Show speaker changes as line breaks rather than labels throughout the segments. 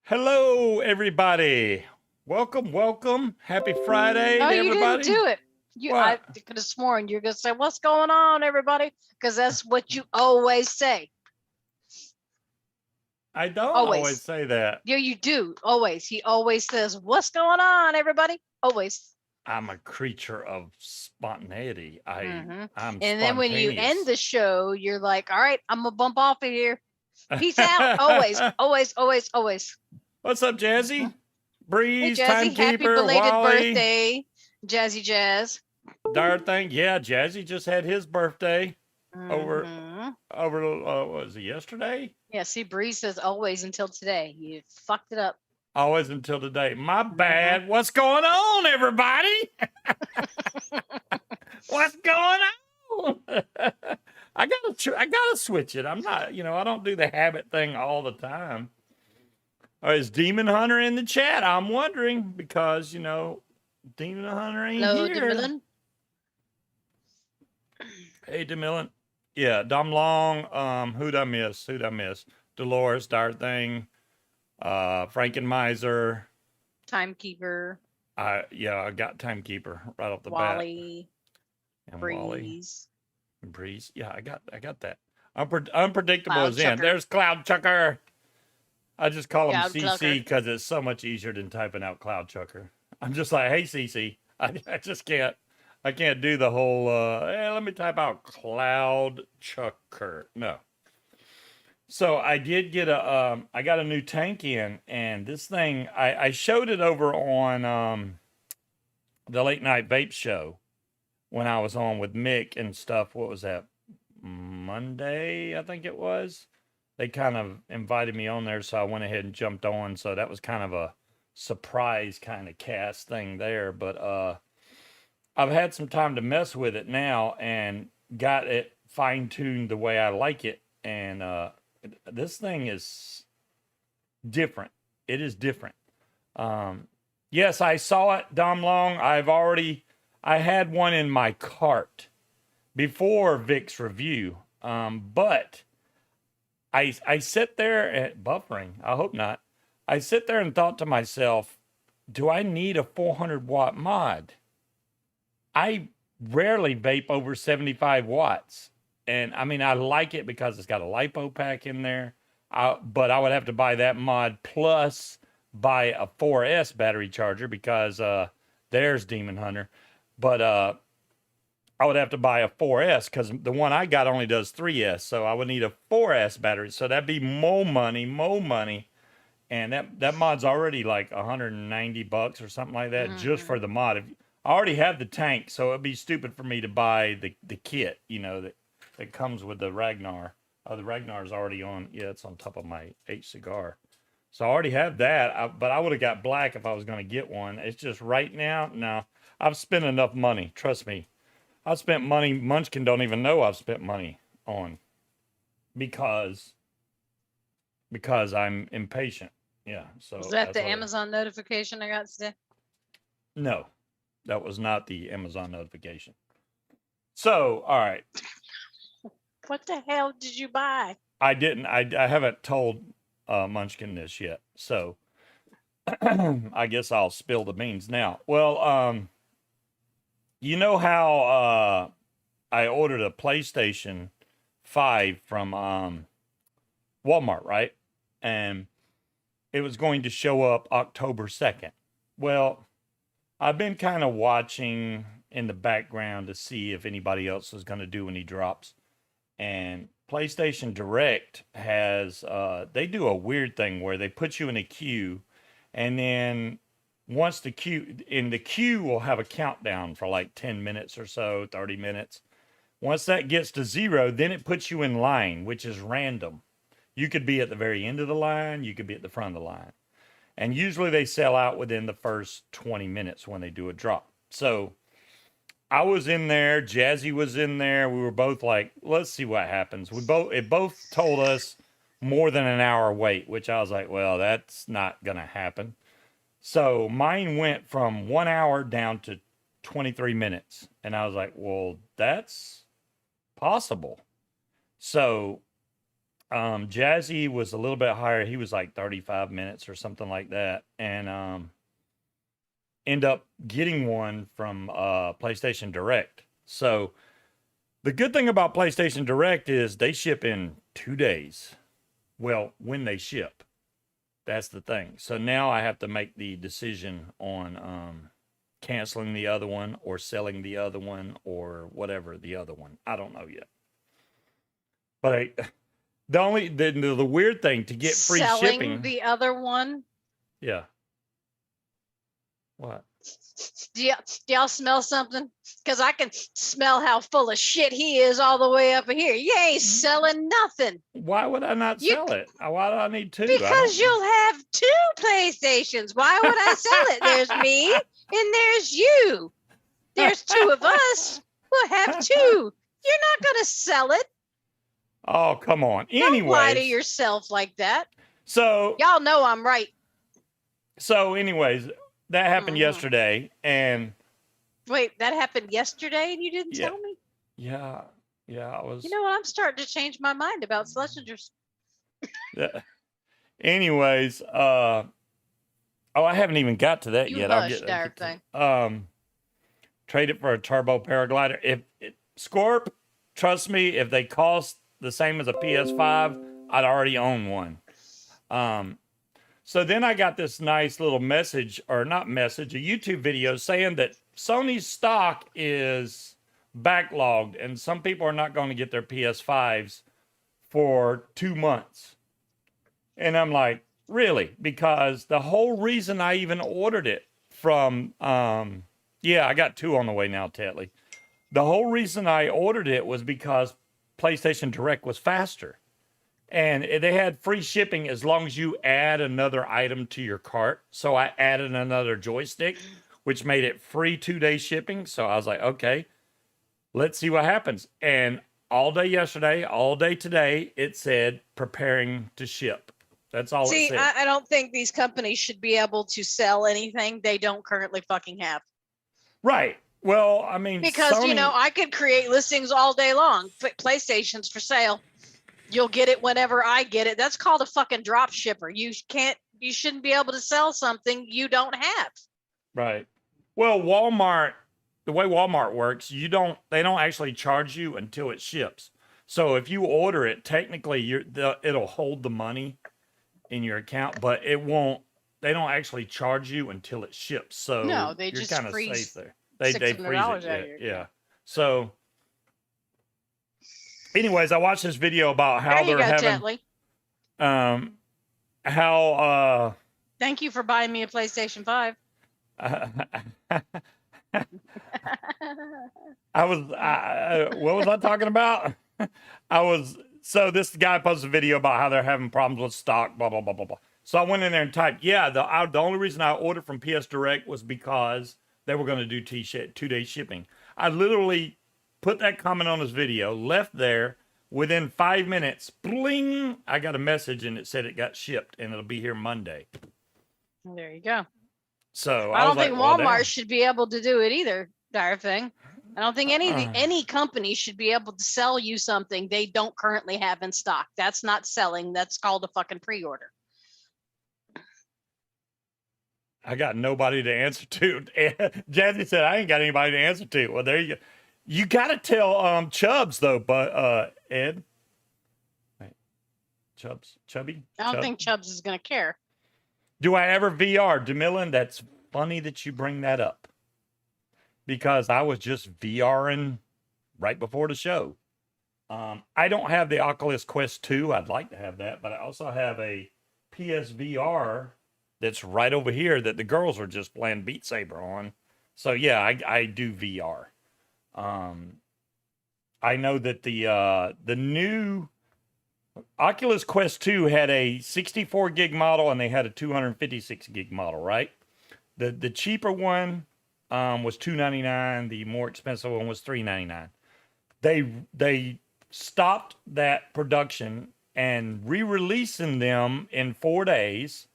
Hello, everybody. Welcome. Happy Friday
No,
to
you didn't
everybody.
do it. I
What?
could have sworn you're gonna say, "What's going on, everybody?" Because that's what you always say.
I don't always
Always.
say that.
Yeah, you do. Always. He always says, "What's going on, everybody?" Always.
I'm a creature of spontaneity.
hmm
I'm
And then when you end
spontaneous.
the show, you're like, "All right, I'm gonna bump off of here. Peace out." Always, always, always, always.
What's up,
Mhm.
Jazzy?
Hey,
Breeze,
Jazzy, happy
Timekeeper,
belated
Wally,
birthday, Jazzy Jazz.
Darthing. Yeah, Jazzy just had his birthday over
hmm
what was it, yesterday?
Yeah, see, Bree says always until today. You fucked it up.
Always until today. My
hmm
bad. What's going on, everybody? What's going on? I gotta switch it. I'm not, I don't do the habit thing all the time. Is Demon Hunter in the chat? I'm wondering because Demon Hunter ain't
Hello,
here.
Demilin.
Hey, Demilin. Yeah, Dom Long. Who'd I miss? Dolores, Dart Thing, Frankenmiser.
Timekeeper,
I got Timekeeper right off the bat,
Wally,
and Wally.
Breeze,
Breeze. Yeah, I got that. Unpredictable
Cloud
is in.
Chucker,
There's Cloud Chucker. I just call him
Cloud
CC
Clucker.
because it's so much easier than typing out Cloud Chucker. I'm just like, hey CC. I just can't. I can't do the whole. Hey, let me type out Cloud Chucker. No. So I did get I got a new tank in, and this thing I showed it over on the late night vape show when I was on with Mick and stuff. What was that? Monday, I think it was. They kind of invited me on there, so I went ahead and jumped on. So that was kind of a surprise kind of cast thing there. But I've had some time to mess with it now and got it fine tuned the way I like it. And this thing is different. It is different. Um, yes, I saw it, Dom Long. I had one in my cart before Vic's review. But I sit there at buffering. I hope not. I sit there and thought to myself, do I need a 400-watt mod? I rarely vape over 75 watts. And I mean, I like it because it's got a lipo pack in there. But I would have to buy that mod plus buy a 4S battery charger because there's Demon Hunter. But I would have to buy a 4S because the one I got only does 3S. So I would need a 4S battery. So that'd be more money, more money. And that mod's already like $190 or something like that just
hmm
for the mod. I already have the tank, so it'd be stupid for me to buy the kit, that comes with the Ragnar. Oh, the Ragnar's already on. Yeah, it's on top of my H cigar. So I already have that, but I would have got black if I was going to get one. It's just right now, no. I've spent enough money. Trust me. I've spent money Munchkin don't even know I've spent money on because I'm impatient. Yeah,
Was
so
that
that's
the
what it is.
Amazon notification I got today?
No, that was not the Amazon notification. So, all right.
What the hell did you buy?
I didn't I haven't told Munchkin this yet. So, I guess I'll spill the beans now. Well, you know how I ordered a PlayStation 5 from Walmart, right? And it was going to show up October 2nd. Well, I've been kind of watching in the background to see if anybody else was going to do any drops. And PlayStation Direct has, they do a weird thing where they put you in a queue, and then once the queue will have a countdown for like 10 minutes or so, 30 minutes. Once that gets to zero, then it puts you in line, which is random. You could be at the very end of the line, you could be at the front of the line. And usually they sell out within the first 20 minutes when they do a drop. So I was in there, Jazzy was in there. We were both like, let's see what happens. It both told us more than an hour wait, which I was like, well, that's not gonna happen. So mine went from 1 hour down to 23 minutes. And I was like, well, that's possible. So Jazzy was a little bit higher. He was like 35 minutes or something like that. And end up getting one from PlayStation Direct. So the good thing about PlayStation Direct is they ship in 2 days. Well, when they ship. That's the thing. So now I have to make the decision on canceling the other one or selling the other one or whatever the other one. I don't know yet. But the weird thing to get free
Selling
shipping.
the other one.
Yeah. What?
Do y'all smell something? Because I can smell how full of shit he is all the way up here. You ain't selling nothing.
Why would I not sell it? Why do I need two?
Because you'll have 2 PlayStations. Why would I sell it? There's me and there's you. There's 2 of us. We'll have 2. You're not going to sell it.
Oh, come on.
Don't lie to yourself like that.
So
y'all know I'm right.
So anyways, that happened yesterday, and
wait, that happened yesterday and you didn't tell me?
Yeah, I was.
You know what? I'm starting to change my mind about Schlesingers.
Yeah. Anyways, I haven't even got to that yet.
I'll get
thing. Trade it for a turbo paraglider. If Scorp, trust me, if they cost the same as a PS5, I'd already own one. So then I got this nice little message, or not message, a YouTube video saying that Sony's stock is backlogged and some people are not going to get their PS5s for 2 months. And I'm like, really? Because the whole reason I even ordered it from, I got 2 on the way now, Tetley. The whole reason I ordered it was because PlayStation Direct was faster. And they had free shipping as long as you add another item to your cart. So I added another joystick, which made it free 2-day shipping. So I was like, okay, let's see what happens. And all day yesterday, all day today, it said preparing to ship. That's all it said.
I don't think these companies should be able to sell anything they don't currently fucking have.
Right. Well, I mean,
because
Sony...
I could create listings all day long. PlayStation's for sale. You'll get it whenever I get it. That's called a fucking drop shipper. You shouldn't be able to sell something you don't have.
Right. Well, Walmart, the way Walmart works, they don't actually charge you until it ships. So if you order it, technically it'll hold the money in your account, but it won't. They don't actually charge you until it ships. So
no, they
you're
just
kind of
freeze
safe there. They freeze it. Yeah. So anyways, I watched this video about how they're having how
thank you for buying me a PlayStation 5.
What was I talking about? So this guy posted a video about how they're having problems with stock, blah blah blah blah blah. So I went in there and typed, the only reason I ordered from PS Direct was because they were going to do 2-day shipping. I literally put that comment on his video, left there. Within 5 minutes, bling, I got a message and it said it got shipped and it'll be here Monday.
There you go.
So
I don't think Walmart should be able to do it either, dire thing. I don't think any company should be able to sell you something they don't currently have in stock. That's not selling. That's called a fucking pre-order.
I got nobody to answer to. Jazzy said, I ain't got anybody to answer to. Well, there you go. You got to tell Chubbs, though, but Ed. Wait. Chubby?
I don't think Chubbs is going to care.
Do I ever VR? DeMillan, that's funny that you bring that up. Because I was just VRing right before the show. I don't have the Oculus Quest 2. I'd like to have that, but I also have a PSVR that's right over here that the girls are just playing Beat Saber on. So yeah, I do VR. I know that the new Oculus Quest 2 had a 64 gig model and they had a 256 gig model, right? The cheaper one was $299. The more expensive one was $399. They stopped that production and re-releasing them in 4 days.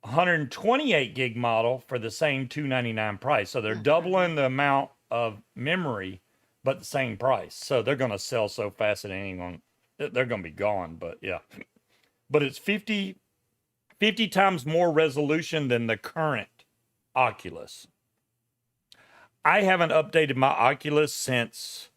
128 gig model for the same $299 price. So they're doubling the amount of memory, but the same price. So they're going to sell so fast that anyone, they're going to be gone, but yeah. But it's 50 times more resolution than the current Oculus. I haven't updated my Oculus since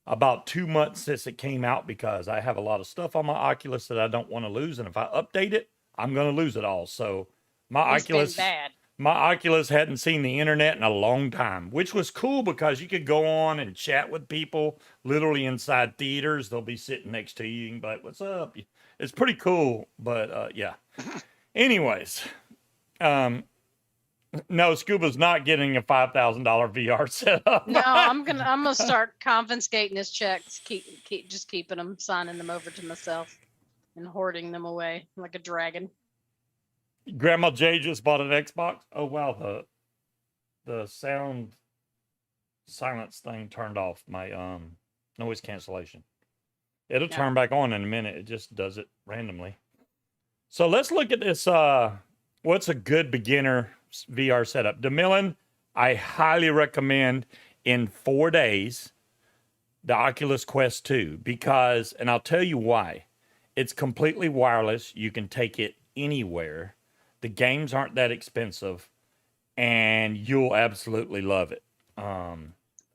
about 2 months since it came out because I have a lot of stuff on my Oculus that I don't want to lose. And if I update it, I'm going to lose it all. So my
It's been bad.
my Oculus hadn't seen the internet in a long time, which was cool because you could go on and chat with people literally inside theaters. They'll be sitting next to you and be like, what's up? It's pretty cool. But yeah. Anyways, no, Scuba's not getting a $5,000 VR setup.
No, I'm gonna start confiscating his checks, just keeping them, signing them over to myself, and hoarding them away like a dragon.
Grandma Jay just bought an Xbox. Oh wow, the sound silence thing turned off my noise cancellation. It'll turn back on in a minute. It just does it randomly. So let's look at this. What's a good beginner VR setup? DeMillan, I highly recommend in 4 days the Oculus Quest 2 because, and I'll tell you why. It's completely wireless. You can take it anywhere. The games aren't that expensive, and you'll absolutely love it.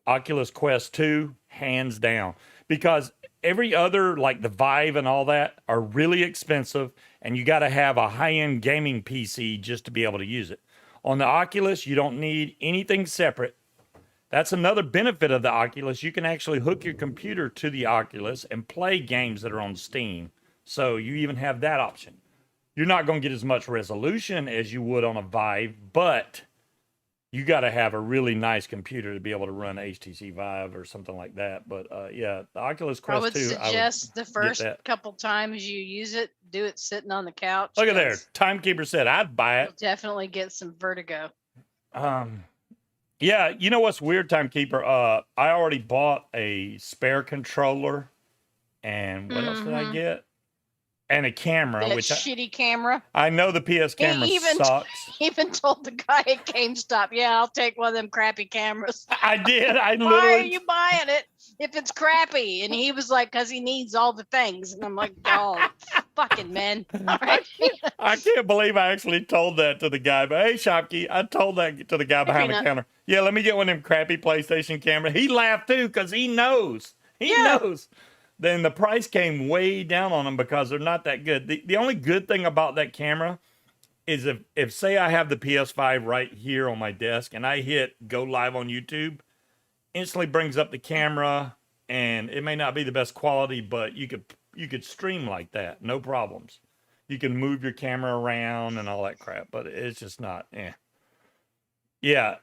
Oculus Quest 2, hands down, because every other, like the Vive and all that, are really expensive, and you got to have a high-end gaming PC just to be able to use it. On the Oculus, you don't need anything separate. That's another benefit of the Oculus. You can actually hook your computer to the Oculus and play games that are on Steam. So you even have that option. You're not going to get as much resolution as you would on a Vive, but you got to have a really nice computer to be able to run HTC Vive or something like that. But yeah, the Oculus Quest 2.
I would suggest the first couple times you use it, do it sitting on the couch.
Look at there. Timekeeper said I'd buy it.
You'll definitely get some vertigo.
Yeah, you know what's weird, Timekeeper? I already bought a spare controller, and what else did I get? And a camera,
that shitty camera.
I know the PS camera sucks.
Even told the guy at GameStop, "Yeah, I'll take one of them crappy cameras."
I did. I literally.
Why are you buying it if it's crappy? And he was like, "Cause he needs all the things." And I'm like, "Oh, fucking man!" Right?
I can't believe I actually told that to the guy. But hey, Shopkey, I told that to the guy behind the counter. Yeah, let me get one of them crappy PlayStation cameras. He laughed too, cause he knows. He knows. Then the price came way down on them because they're not that good. The only good thing about that camera is if say I have the PS5 right here on my desk and I hit go live on YouTube, instantly brings up the camera, and it may not be the best quality, but you could stream like that, no problems. You can move your camera around and all that crap, but it's just not. Yeah.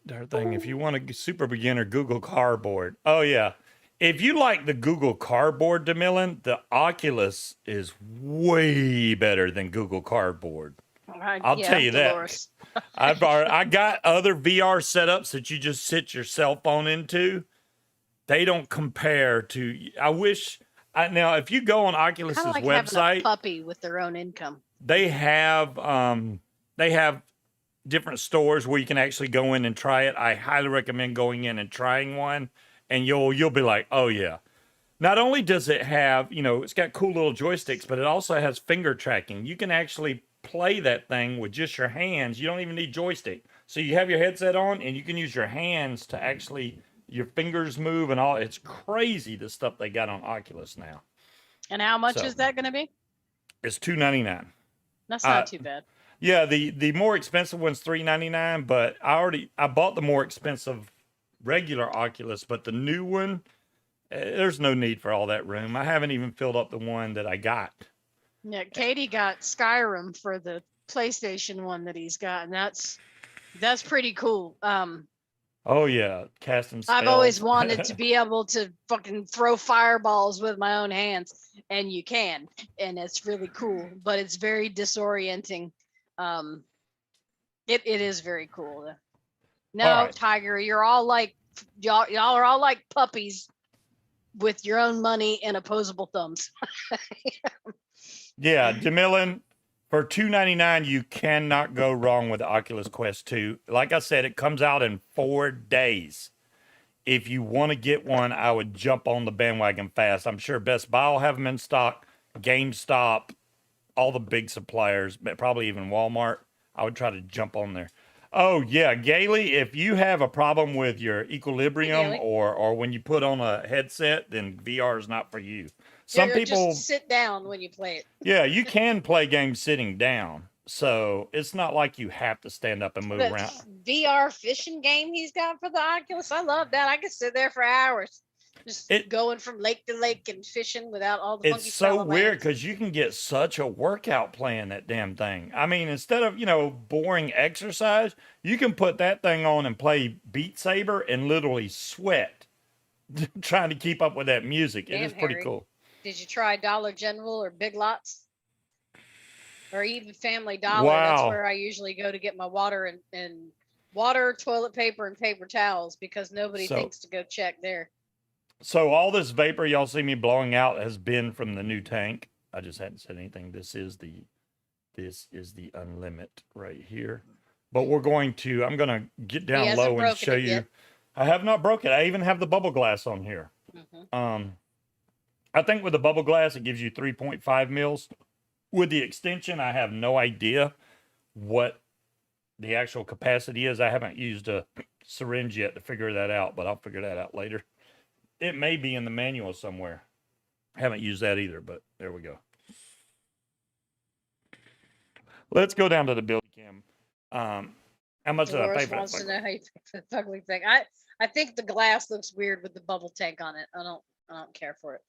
Their thing. If you want a super beginner, Google Cardboard. Oh yeah. If you like the Google Cardboard, DeMillan, the Oculus is way better than Google Cardboard. I'll tell you that. I got other VR setups that you just sit your cell phone into. They don't compare to. I wish. Now, if you go on Oculus's
like
website,
having a puppy with their own income.
They have different stores where you can actually go in and try it. I highly recommend going in and trying one. And you'll be like, oh yeah. Not only does it have, it's got cool little joysticks, but it also has finger tracking. You can actually play that thing with just your hands. You don't even need joystick. So you have your headset on and you can use your hands to actually, your fingers move and all. It's crazy the stuff they got on Oculus now.
And how much is that going to be?
It's $299.
That's not too bad.
Yeah, the more expensive one's $399, but I bought the more expensive regular Oculus, but the new one, there's no need for all that room. I haven't even filled up the one that I got.
Yeah, Katie got Skyrim for the PlayStation one that he's got, and that's pretty cool.
Oh yeah, casting spells.
I've always wanted to be able to fucking throw fireballs with my own hands, and you can, and it's really cool, but it's very disorienting. It is very cool. No, right. Tiger, you're all like y'all are all like puppies with your own money and opposable thumbs.
Yeah, DeMillan, for $299, you cannot go wrong with the Oculus Quest 2. Like I said, it comes out in 4 days. if you want to get one, I would jump on the bandwagon fast. I'm sure Best Buy will have them in stock, GameStop, all the big suppliers, but probably even Walmart. I would try to jump on there. Oh yeah, Gailey, if you have a problem with your equilibrium
Gailey.
or when you put on a headset, then VR is not for you. Some
You're just
people,
sit down when you play it.
yeah, you can play games sitting down. So it's not like you have to stand up and move
The
around.
VR fishing game he's got for the Oculus, I love that. I could sit there for hours, just going from lake to lake and fishing without all the funky
It's so weird
lands.
because you can get such a workout playing that damn thing. I mean, instead of, boring exercise, you can put that thing on and play Beat Saber and literally sweat trying to keep up with that music. It
Damn,
is pretty
Harry.
cool.
Did you try Dollar General or Big Lots? Or even Family Dollar?
Wow.
That's where I usually go to get my water and water, toilet paper, and paper towels because nobody thinks to go check there.
So all this vapor y'all see me blowing out has been from the new tank. I just hadn't said anything. This is the Unlimit right here. But I'm going to get down low and show you. Yet. I have not broke it. I even have the bubble glass on here. Mm-hmm. I think with the bubble glass, it gives you 3.5 mils. With the extension, I have no idea what the actual capacity is. I haven't used a syringe yet to figure that out, but I'll figure that out later. It may be in the manual somewhere. I haven't used that either, but there we go. Let's go down to the build cam. How much did I pay for that?
Wants to know how you pick the ugly thing. I think the glass looks weird with the bubble tank on it. I don't care for it.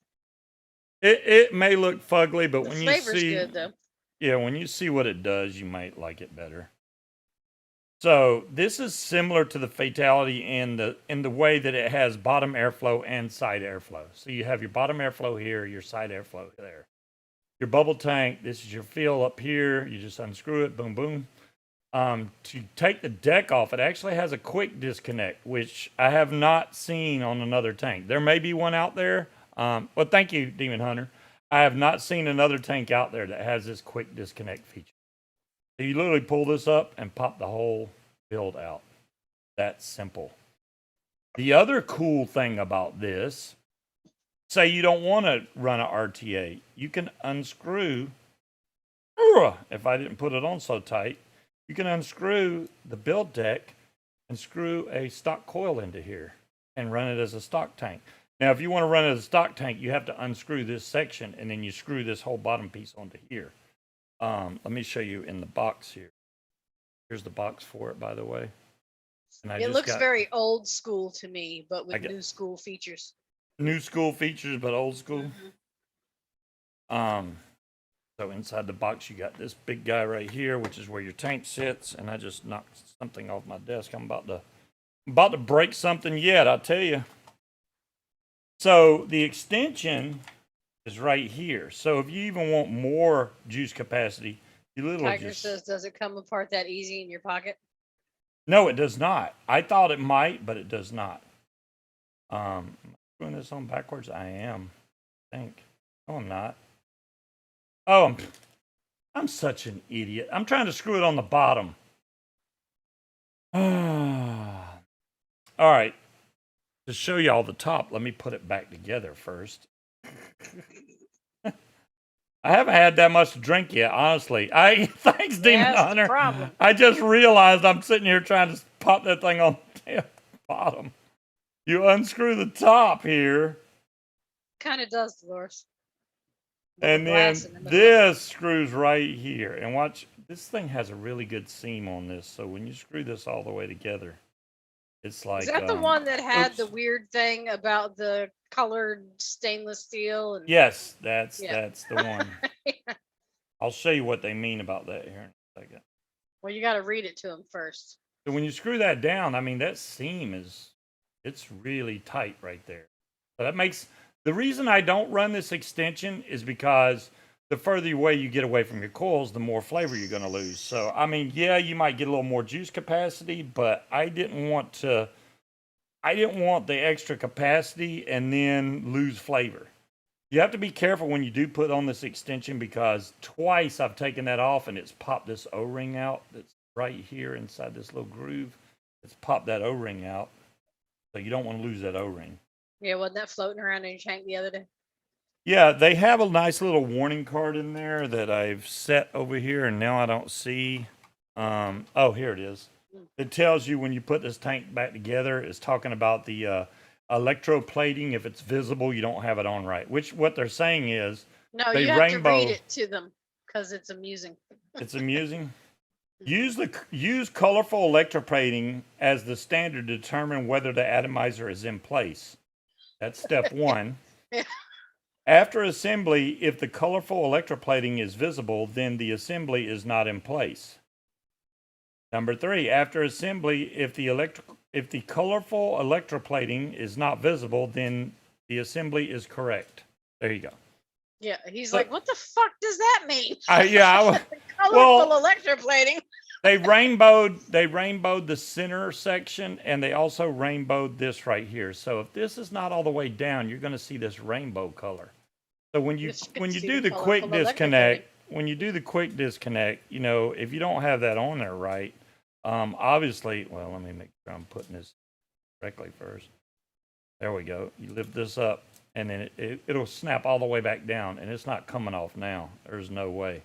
It may look fugly, but when you see,
good, though.
Yeah, when you see what it does, you might like it better. So this is similar to the Fatality in the way that it has bottom airflow and side airflow. So you have your bottom airflow here, your side airflow there. Your bubble tank, this is your fill up here. You just unscrew it, boom, boom. To take the deck off, it actually has a quick disconnect, which I have not seen on another tank. There may be one out there. Well, thank you, Demon Hunter. I have not seen another tank out there that has this quick disconnect feature. So you literally pull this up and pop the whole build out. That's simple. The other cool thing about this, say you don't want to run an RTA, you can unscrew, if I didn't put it on so tight, you can unscrew the build deck and screw a stock coil into here and run it as a stock tank. Now, if you want to run it as a stock tank, you have to unscrew this section and then you screw this whole bottom piece onto here. Let me show you in the box here. Here's the box for it, by the way. And
it looks very old school to me, but with new school features.
New school features, but old school.
Mm-hmm.
So inside the box, you got this big guy right here, which is where your tank sits. And I just knocked something off my desk. I'm about to break something yet, I'll tell you. So the extension is right here. So if you even want more juice capacity, you literally
Tiger says, does it come apart that easy in your pocket?
No, it does not. I thought it might, but it does not. Am I doing this on backwards? I am. I think. No, I'm not. Oh, I'm such an idiot. I'm trying to screw it on the bottom. All right. To show you all the top, let me put it back together first. I haven't had that much to drink yet, honestly. Thanks, Demon Hunter.
Problem.
I just realized I'm sitting here trying to pop that thing on the bottom. You unscrew the top here.
Kind of does, Dolores.
And then this screws right here. And watch, this thing has a really good seam on this. So when you screw this all the way together, it's like...
Is that the one that had the weird thing about the colored stainless steel? And...
Yes, that's the one. Yeah. I'll show you what they mean about that here in a second.
Well, you got to read it to them first.
So when you screw that down, I mean, that seam it's really tight right there. So that makes... The reason I don't run this extension is because the further away you get away from your coils, the more flavor you're going to lose. So, I mean, yeah, you might get a little more juice capacity, but I didn't want the extra capacity and then lose flavor. You have to be careful when you do put on this extension because twice I've taken that off and it's popped this O-ring out that's right here inside this little groove. It's popped that O-ring out. So you don't want to lose that O-ring.
Yeah, wasn't that floating around in your tank the other day?
Yeah, they have a nice little warning card in there that I've set over here, and now I don't see. Oh, here it is. It tells you when you put this tank back together. It's talking about the electroplating. If it's visible, you don't have it on right. Which what they're saying is
No,
they
you have to read
rainbow.
it to them because it's amusing.
It's amusing. Use colorful electroplating as the standard to determine whether the atomizer is in place. That's step one.
Yeah.
After assembly, if the colorful electroplating is visible, then the assembly is not in place. Number 3, after assembly, if the colorful electroplating is not visible, then the assembly is correct. There you go.
Yeah, he's
So-
like, what the fuck does that mean?
Well,
Electroplating.
they rainbowed the center section, and they also rainbowed this right here. So if this is not all the way down, you're going to see this rainbow color. So when you do the quick disconnect, you know, if you don't have that on there right, obviously, well, let me make sure I'm putting this correctly first. There we go. You lift this up, and then it'll snap all the way back down, and it's not coming off now. There's no way.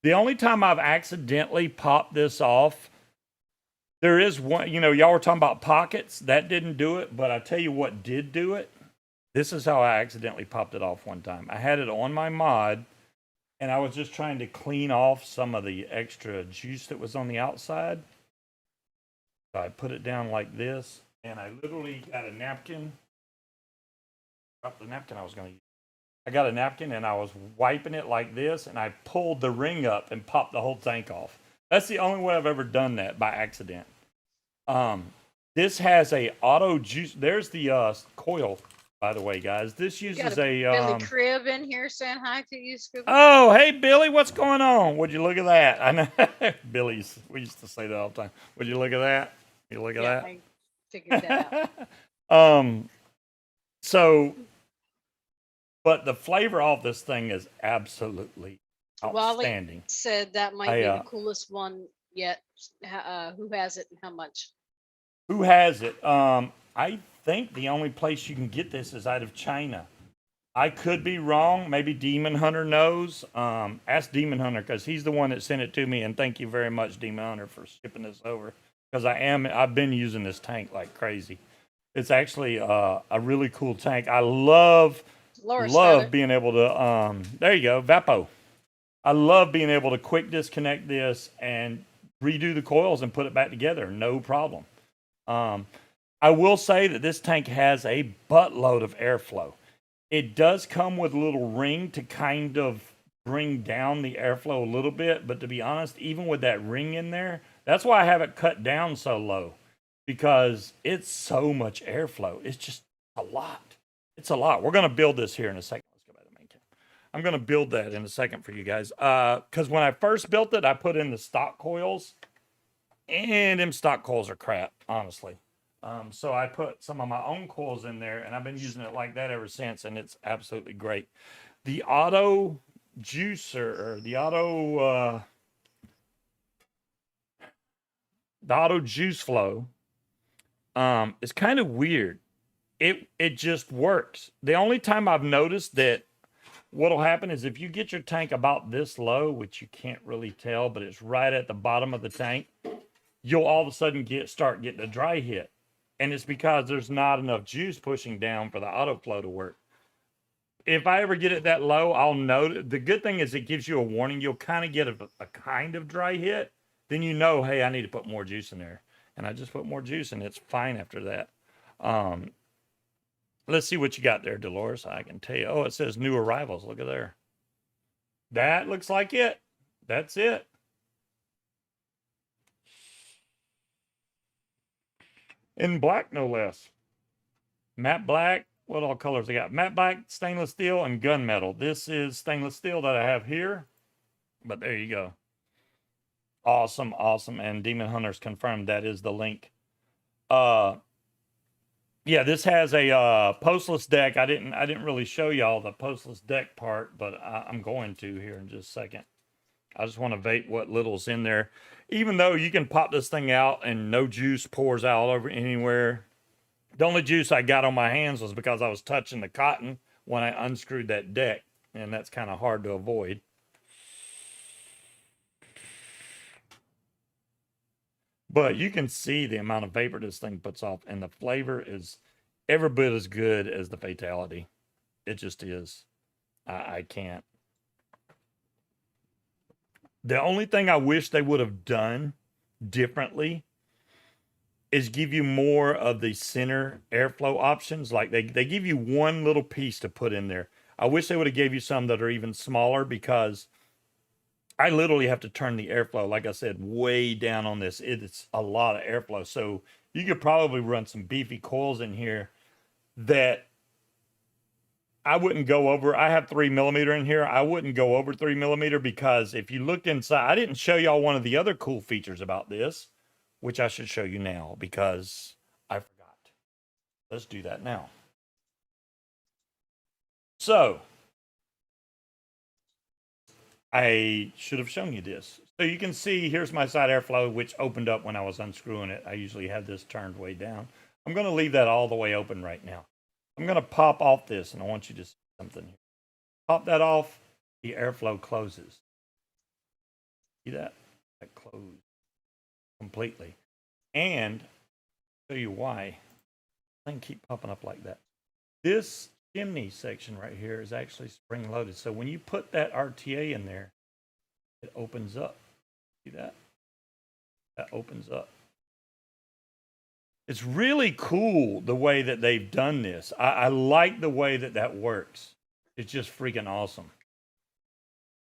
The only time I've accidentally popped this off, there is one, you know, y'all were talking about pockets. That didn't do it, but I tell you what did do it. This is how I accidentally popped it off one time. I had it on my mod, and I was just trying to clean off some of the extra juice that was on the outside. So I put it down like this, and I literally got a napkin. Dropped the napkin I was going to use. I got a napkin and I was wiping it like this, and I pulled the ring up and popped the whole tank off. That's the only way I've ever done that by accident. This has a auto juice. There's the coil, by the way, guys. This uses a
Billy Crib in here saying hi to you, Scuba.
Oh, hey Billy, what's going on? Would you look at that? I know Billy's. We used to say that all the time. Would you look at that? You look at that?
I figured that out.
So. But the flavor of this thing is absolutely outstanding.
Wally said that might be the coolest one yet. Who has it and how much?
Who has it? I think the only place you can get this is out of China. I could be wrong. Maybe Demon Hunter knows. Ask Demon Hunter because he's the one that sent it to me. And thank you very much, Demon Hunter, for shipping this over. Because I've been using this tank like crazy. It's actually a really cool tank. I love being able to there you go, Vapo. I love being able to quick disconnect this and redo the coils and put it back together, no problem. I will say that this tank has a buttload of airflow. It does come with a little ring to kind of bring down the airflow a little bit, but to be honest, even with that ring in there, that's why I have it cut down so low, because it's so much airflow. It's just a lot. It's a lot. We're going to build this here in a second. Let's go back to the main camera. I'm going to build that in a second for you guys. Because when I first built it, I put in the stock coils. And them stock coils are crap, honestly. So I put some of my own coils in there. And I've been using it like that ever since. And it's absolutely great. The auto juicer, or the auto juice flow is kind of weird. It just works. The only time I've noticed that what'll happen is if you get your tank about this low, which you can't really tell, but it's right at the bottom of the tank, you'll all of a sudden start getting a dry hit. And it's because there's not enough juice pushing down for the auto flow to work. If I ever get it that low, I'll know. The good thing is it gives you a warning. You'll kind of get a kind of dry hit. Then you know, hey, I need to put more juice in there. And I just put more juice and it's fine after that. Let's see what you got there, Dolores. I can tell you. Oh, it says new arrivals. Look at there. That looks like it. That's it. In black, no less. Matte black. What all colors I got? Matte black, stainless steel, and gunmetal. This is stainless steel that I have here. But there you go. Awesome, awesome. And Demon Hunters confirmed that is the link. Yeah, this has a postless deck. I didn't really show y'all the postless deck part, but I'm going to here in just a second. I just want to vape what little's in there. Even though you can pop this thing out and no juice pours out over anywhere, The only juice I got on my hands was because I was touching the cotton when I unscrewed that deck, and that's kind of hard to avoid. But you can see the amount of vapor this thing puts off, and the flavor is every bit as good as the Fatality. It just is. I can't. The only thing I wish they would have done differently is give you more of the center airflow options. Like they give you one little piece to put in there. I wish they would have gave you some that are even smaller, because I literally have to turn the airflow, like I said, way down on this. It's a lot of airflow. So you could probably run some beefy coils in here that I wouldn't go over. I have 3mm in here. I wouldn't go over 3mm, because if you looked inside, I didn't show y'all one of the other cool features about this, which I should show you now because I forgot. Let's do that now. So I should have shown you this. So you can see here's my side airflow, which opened up when I was unscrewing it. I usually have this turned way down. I'm going to leave that all the way open right now. I'm going to pop off this, and I want you to see something here. Pop that off, the airflow closes. See that? That closed completely. And I'll show you why. I can keep popping up like that. This chimney section right here is actually spring loaded. So when you put that RTA in there, it opens up. See that? That opens up. It's really cool the way that they've done this. I like the way that that works. It's just freaking awesome.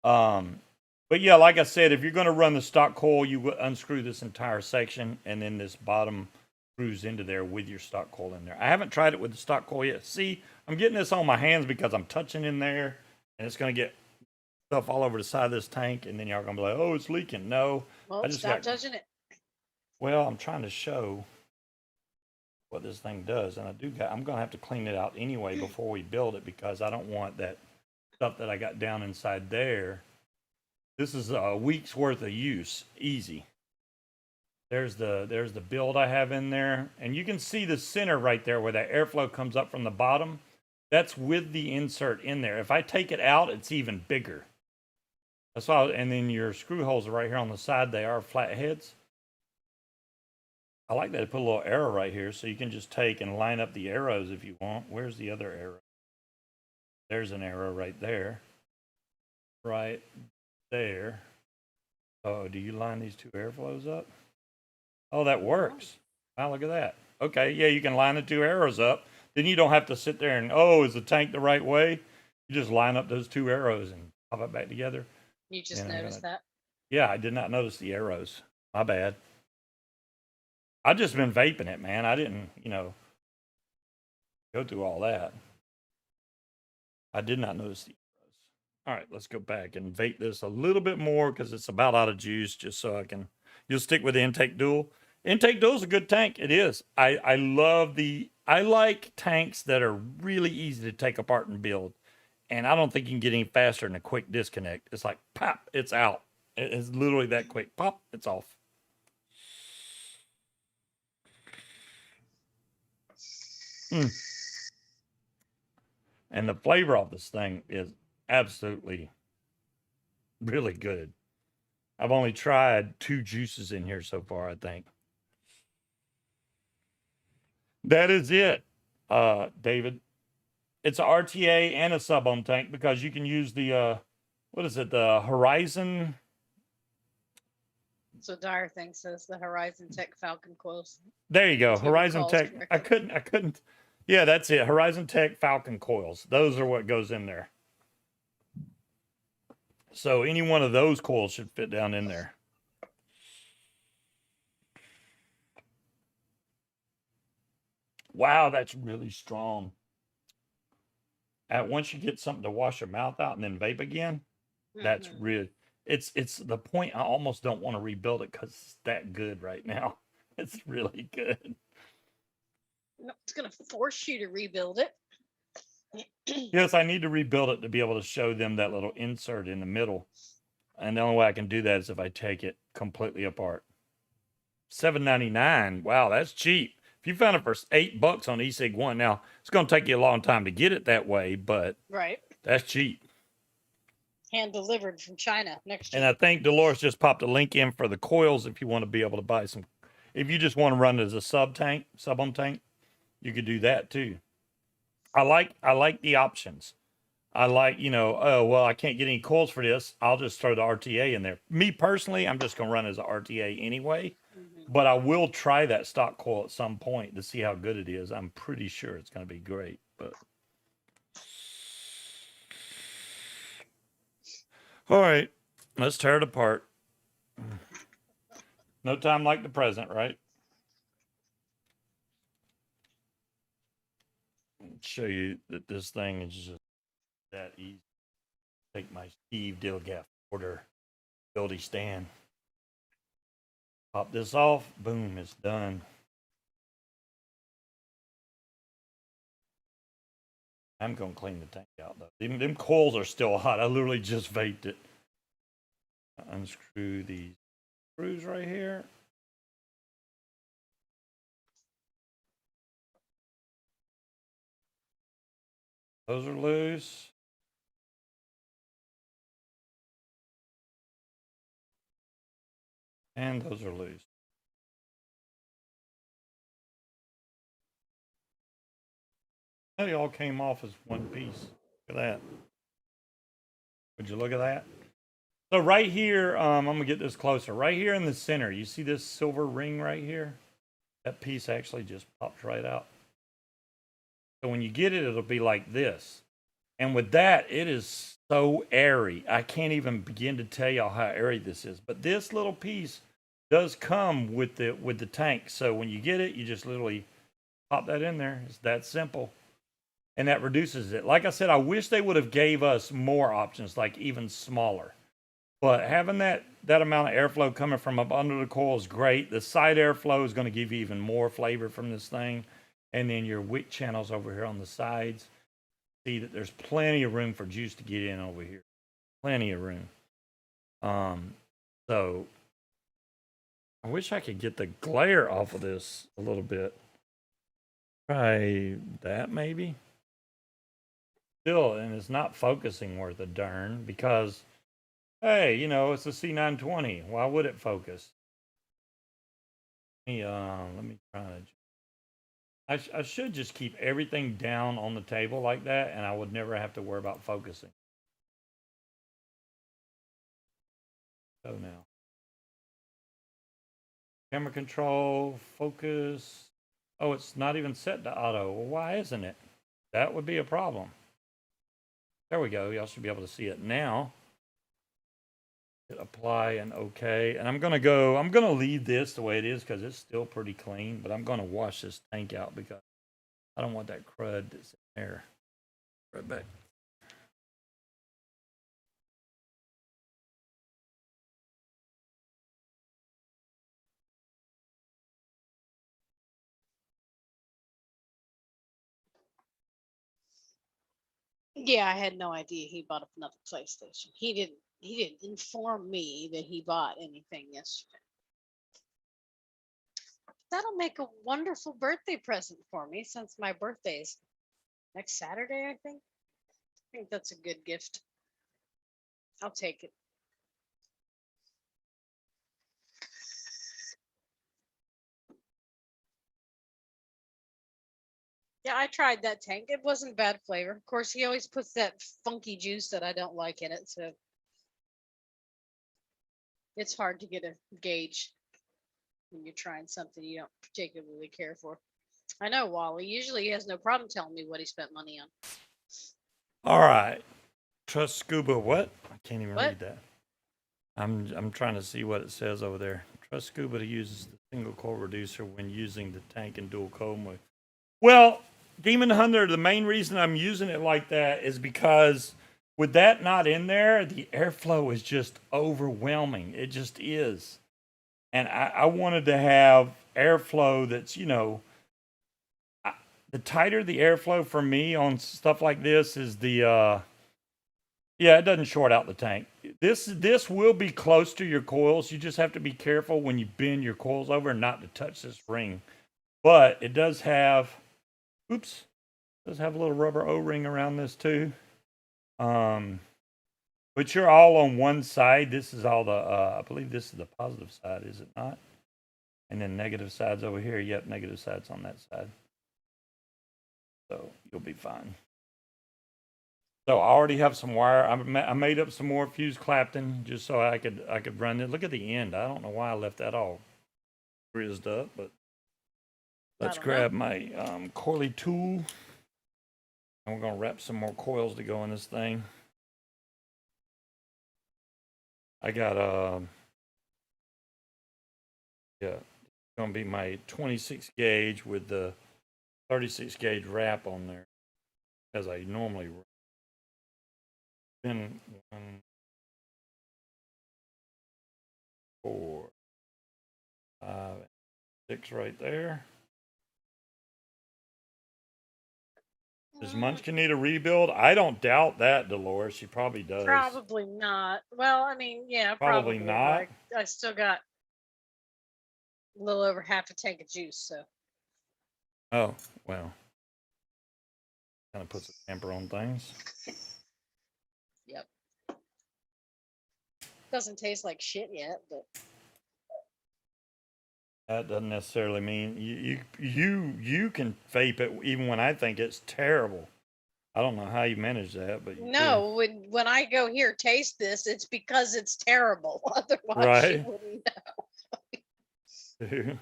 But yeah, like I said, if you're going to run the stock coil, you unscrew this entire section, and then this bottom screws into there with your stock coil in there. I haven't tried it with the stock coil yet. See, I'm getting this on my hands because I'm touching in there, and it's going to get stuff all over the side of this tank, and then y'all going to be like, oh, it's leaking. No.
Well, stop touching it.
Well, I'm trying to show what this thing does, and I'm going to have to clean it out anyway before we build it, because I don't want that stuff that I got down inside there. This is a week's worth of use, easy. There's the build I have in there, and you can see the center right there where that airflow comes up from the bottom. That's with the insert in there. If I take it out, it's even bigger. That's why. And then your screw holes are right here on the side. They are flat heads. I like that I put a little arrow right here, so you can just take and line up the arrows if you want. Where's the other arrow? There's an arrow right there. Right there. Oh, do you line these two airflows up? Oh, that works. Wow, look at that. Okay, yeah, you can line the two arrows up. Then you don't have to sit there and, oh, is the tank the right way? You just line up those two arrows and pop it back together.
You just noticed that?
Yeah, I did not notice the arrows. My bad. I've just been vaping it, man. I didn't, go through all that. I did not notice the arrows. All right, let's go back and vape this a little bit more because it's about out of juice, just so I can. You'll stick with the intake dual. Intake dual is a good tank. It is. I like tanks that are really easy to take apart and build. And I don't think you can get any faster than a quick disconnect. It's like, pop, it's out. It's literally that quick. Pop, it's off. And the flavor of this thing is absolutely really good. I've only tried 2 juices in here so far, I think. That is it, David. It's a RTA and a sub-ohm tank because you can use the, what is it, the Horizon?
That's what Dyer thing says, the Horizon Tech Falcon coils.
There you go, Horizon Tech. I couldn't. Yeah, that's it. Horizon Tech Falcon coils. Those are what goes in there. So any one of those coils should fit down in there. Wow, that's really strong. Once you get something to wash your mouth out and then vape again, that's really, it's the point. I almost don't want to rebuild it because it's that good right now. It's really good.
No, it's going to force you to rebuild it.
Yes, I need to rebuild it to be able to show them that little insert in the middle. And the only way I can do that is if I take it completely apart. $7.99. Wow, that's cheap. If you found it for $8 on e-cig one, now it's going to take you a long time to get it that way, but
Right.
that's cheap.
Hand delivered from China next
And
year.
I think Dolores just popped a link in for the coils if you want to be able to buy some. If you just want to run it as a sub on tank, you could do that too. I like the options. I like, oh, well, I can't get any coils for this. I'll just throw the RTA in there. Me personally, I'm just going to run as a RTA anyway. But I will try that stock coil at some point to see how good it is. I'm pretty sure it's going to be great. But all right, let's tear it apart. No time like the present, right? Show you that this thing is just that easy. Take my Steve Dilgaff order buildy stand. Pop this off. Boom, it's done. I'm going to clean the tank out, though. Them coils are still hot. I literally just vaped it. Unscrew these screws right here. Those are loose. And those are loose. They all came off as one piece. Look at that. Would you look at that? So right here, I'm going to get this closer. Right here in the center, you see this silver ring right here? That piece actually just pops right out. So when you get it, it'll be like this. And with that, it is so airy. I can't even begin to tell y'all how airy this is. But this little piece does come with the tank. So when you get it, you just literally pop that in there. It's that simple. And that reduces it. Like I said, I wish they would have gave us more options, like even smaller. But having that amount of airflow coming from up under the coil is great. The side airflow is going to give you even more flavor from this thing. And then your wick channels over here on the sides. See that there's plenty of room for juice to get in over here. Plenty of room. So I wish I could get the glare off of this a little bit. Try that maybe. Still, and it's not focusing worth a darn because, hey, it's a C920. Why would it focus? Let me try to. I should just keep everything down on the table like that, and I would never have to worry about focusing. So now. Camera control, focus. Oh, it's not even set to auto. Well, why isn't it? That would be a problem. There we go. Y'all should be able to see it now. Hit apply and OK. And I'm going to leave this the way it is because it's still pretty clean. But I'm going to wash this tank out because I don't want that crud that's in there. Right back.
Yeah, I had no idea he bought another PlayStation. He didn't inform me that he bought anything yesterday. That'll make a wonderful birthday present for me since my birthday's next Saturday, I think. I think that's a good gift. I'll take it. Yeah, I tried that tank. It wasn't bad flavor. Of course, he always puts that funky juice that I don't like in it, so it's hard to get a gauge when you're trying something you don't particularly care for. I know Wally. Usually he has no problem telling me what he spent money on.
All right. Trust Scuba. What? I can't even
What?
read that. I'm trying to see what it says over there. Trust Scuba to use the single coil reducer when using the tank and dual coil mode. Well, Demon Hunter, the main reason I'm using it like that is because with that not in there, the airflow is just overwhelming. It just is. And I wanted to have airflow that's, the tighter the airflow for me on stuff like this is the, yeah, it doesn't short out the tank. This will be close to your coils. You just have to be careful when you bend your coils over not to touch this ring. But it does have, oops, does have a little rubber O-ring around this too. But you're all on one side. This is all the, I believe this is the positive side, is it not? And then negative side's over here. Yep, negative side's on that side. So you'll be fine. So I already have some wire. I made up some more fuse Clapton just so I could run it. Look at the end. I don't know why I left that all frizzed up, but let's grab my coily tool. And we're gonna wrap some more coils to go in this thing. I got yeah, it's gonna be my 26 gauge with the 36 gauge wrap on there, as I normally run. Then 1, 4, 5, 6 right there. Does Munchkin need a rebuild? I don't doubt that, Dolores. She probably does.
Probably not. Well, I mean, yeah,
Probably not.
I still got a little over half a tank of juice, so.
Oh, well. Kind of puts a damper on things.
Yep. Doesn't taste like shit yet, but.
That doesn't necessarily mean you can vape it even when I think it's terrible. I don't know how you manage that, but
no, when I go here, taste this, it's because it's terrible. Otherwise,
right.
you wouldn't know.
2,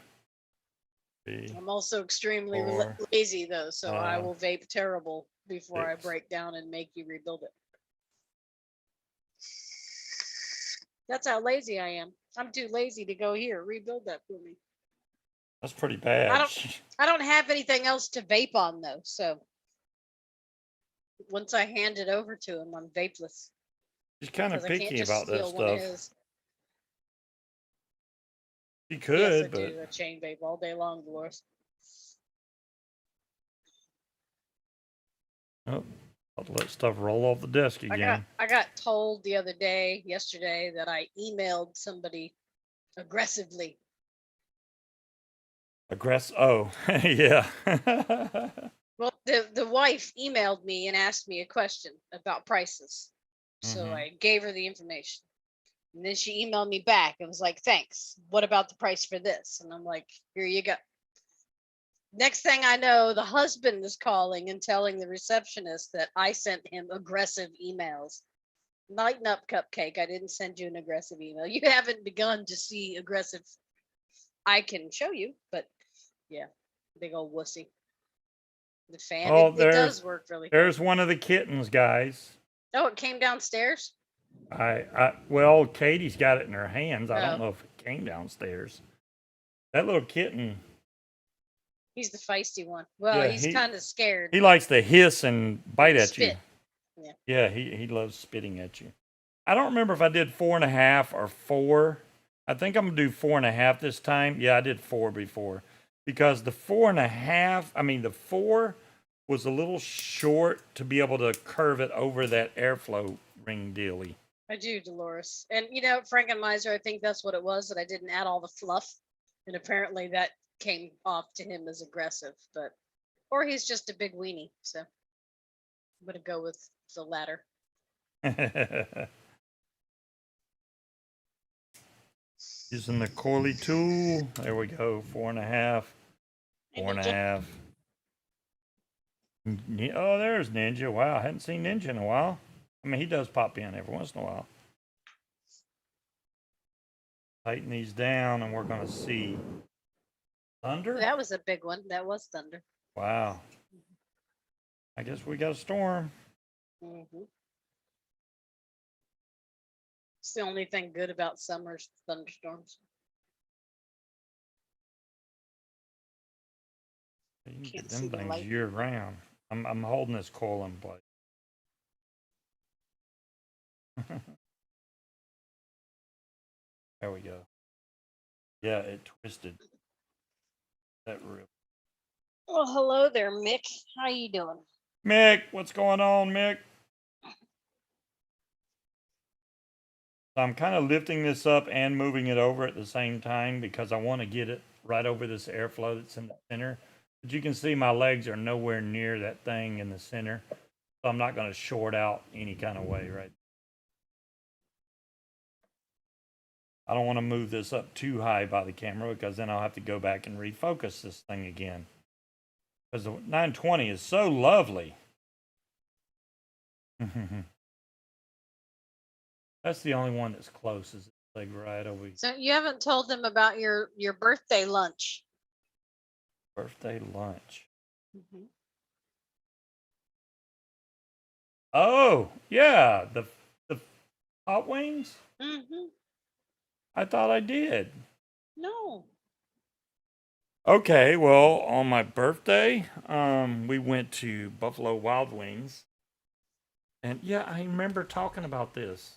3,
I'm also extremely
4,
lazy though, so I will vape terrible before 6. I break down and make you rebuild it. That's how lazy I am. I'm too lazy to go here. Rebuild that for me.
That's pretty bad.
I don't have anything else to vape on though, so once I hand it over to him, I'm vapeless.
He's kind of picky about that stuff. He could,
yes, I
but
do a chain vape all day long, Dolores.
Oh, I'll let stuff roll off the desk again.
I got told yesterday, that I emailed somebody aggressively.
Oh, yeah.
Well, the wife emailed me and asked me a question about prices. So I gave her the information. And then she emailed me back and was like, thanks. What about the price for this? And I'm like, here you go. Next thing I know, the husband is calling and telling the receptionist that I sent him aggressive emails. Lighten up, Cupcake. I didn't send you an aggressive email. You haven't begun to see aggressive. I can show you, but yeah, big old wussy. The fan, it does work really good.
There's one of the kittens, guys.
Oh, it came downstairs?
Well, Katie's got it in her hands. I don't know if it came downstairs. That little kitten.
He's the feisty one. Well, yeah, he's kind of scared.
He likes to hiss and bite at
spit.
You. Yeah, he loves spitting at you. I don't remember if I did 4.5 or 4. I think I'm going to do 4.5 this time. Yeah, I did 4 before. Because the 4.5, the 4 was a little short to be able to curve it over that airflow ring dealy.
I do, Dolores. And, Frankenmeiser, I think that's what it was, that I didn't add all the fluff. And apparently that came off to him as aggressive. Or he's just a big weenie. So I'm going to go with the latter.
Using the coily tool. There we go. 4.5. 4.5. Oh, there's Ninja. Wow, I hadn't seen Ninja in a while. He does pop in every once in a while. Tighten these down, and we're going to see thunder.
That was a big one. That was thunder.
Wow. I guess we got a storm.
Mm-hmm. It's the only thing good about summer's thunderstorms.
You can get them things year round. I'm holding this coil in place. There we go. Yeah, it twisted. That real.
Well, hello there, Mick. How you doing?
Mick, what's going on, Mick? I'm kind of lifting this up and moving it over at the same time because I want to get it right over this airflow that's in the center. But you can see my legs are nowhere near that thing in the center. So I'm not going to short out any kind of way, right? I don't want to move this up too high by the camera because then I'll have to go back and refocus this thing again. Because the 920 is so lovely. That's the only one that's close, is like right over here.
So you haven't told them about your birthday lunch.
Birthday lunch.
Mm-hmm.
Oh, yeah, the hot wings?
Mm-hmm.
I thought I did.
No.
Okay, well, on my birthday, we went to Buffalo Wild Wings. And yeah, I remember talking about this.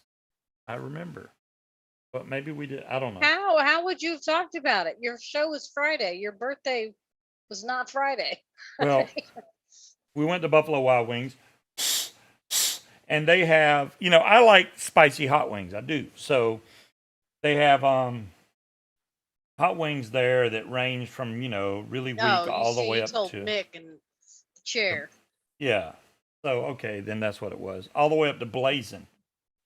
I remember. But maybe we did. I don't know.
How would you have talked about it? Your show was Friday. Your birthday was not Friday.
Well, we went to Buffalo Wild Wings. And they have, you know, I like spicy hot wings. I do. So they have hot wings there that range from, you know, really weak all the way up
told
to
Mick and the chair.
Yeah. So okay, then that's what it was. All the way up to blazing.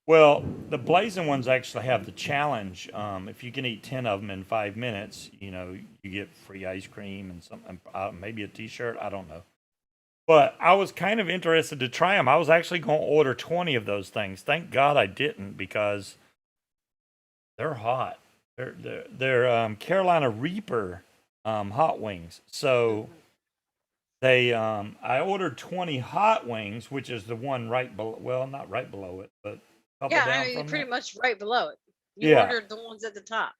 Well, the blazing ones actually have the challenge. If you can eat 10 of them in 5 minutes, you know, you get free ice cream and something, maybe a T-shirt. I don't know. But I was kind of interested to try them. I was actually going to order 20 of those things. Thank God I didn't because they're hot. They're Carolina Reaper hot wings. So they I ordered 20 hot wings, which is the one right below. Well, not right below it, but a couple down from
pretty
that.
much right below it. You
Yeah.
ordered the ones at the top.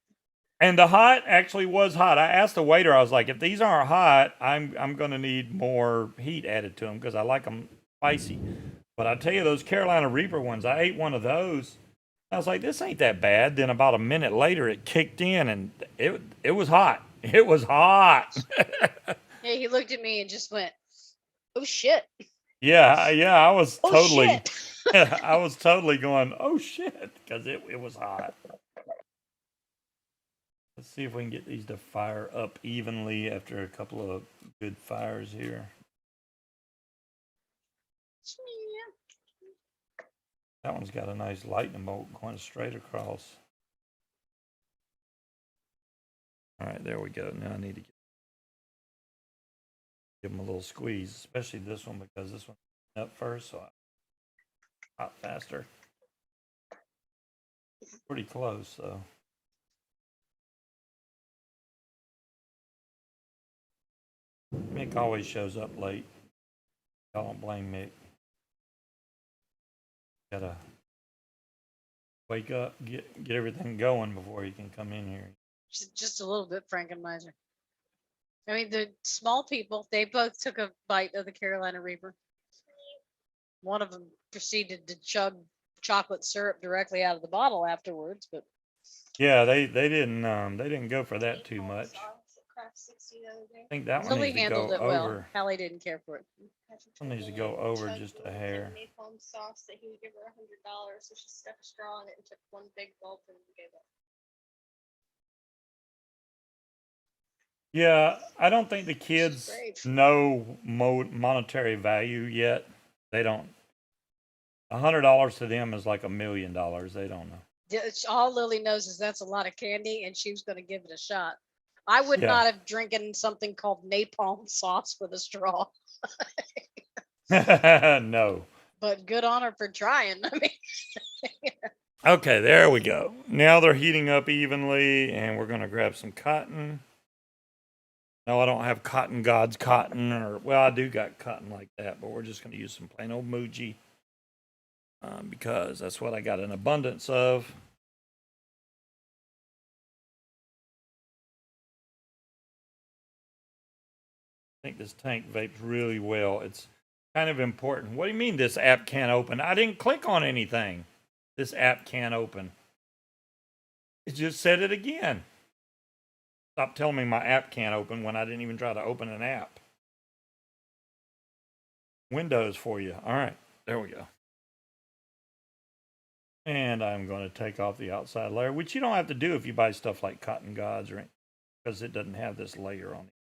And the hot actually was hot. I asked the waiter, I was like, if these aren't hot, I'm going to need more heat added to them because I like them spicy. But I tell you, those Carolina Reaper ones, I ate one of those. I was like, this ain't that bad. Then about a minute later, it kicked in and it was hot. It was hot.
Yeah, he looked at me and just went, "Oh shit."
Yeah, I was
Oh,
totally,
shit.
I was totally going, oh shit, because it was hot. Let's see if we can get these to fire up evenly after a couple of good fires here. That one's got a nice lightning bolt going straight across. All right, there we go. Now I need to give them a little squeeze, especially this one because this one's up first, so I hot faster. Pretty close, though. Mick always shows up late. I don't blame Mick. Gotta wake up, get everything going before he can come in here.
Just a little bit Frankenmeiser. I mean, the small people, they both took a bite of the Carolina Reaper. One of them proceeded to chug chocolate syrup directly out of the bottle afterwards, but
yeah, they didn't go for that too much. I think that one
Lily
needs to
handled
go
it well.
over.
Hallie didn't care for it.
One needs to go over just a hair.
Napalm sauce that he would give her $100, so she stuck a straw in it and took one big gulp and gave up.
Yeah, I don't think the kids know monetary value yet. They don't. $100 to them is like $1 million. They don't know.
All Lily knows is that's a lot of candy, and she was going to give it a shot. I would
Yeah.
not have drinking something called napalm sauce with a straw.
No.
But good on her for trying. I mean,
Okay, there we go. Now they're heating up evenly, and we're going to grab some cotton. No, I don't have Cotton God's cotton, or, well, I do got cotton like that, but we're just going to use some plain old Muji because that's what I got an abundance of. I think this tank vapes really well. It's kind of important. What do you mean this app can't open? I didn't click on anything. This app can't open. It just said it again. Stop telling me my app can't open when I didn't even try to open an app. Windows for you. All right, there we go. And I'm going to take off the outside layer, which you don't have to do if you buy stuff like Cotton Gods or anything. because it doesn't have this layer on it.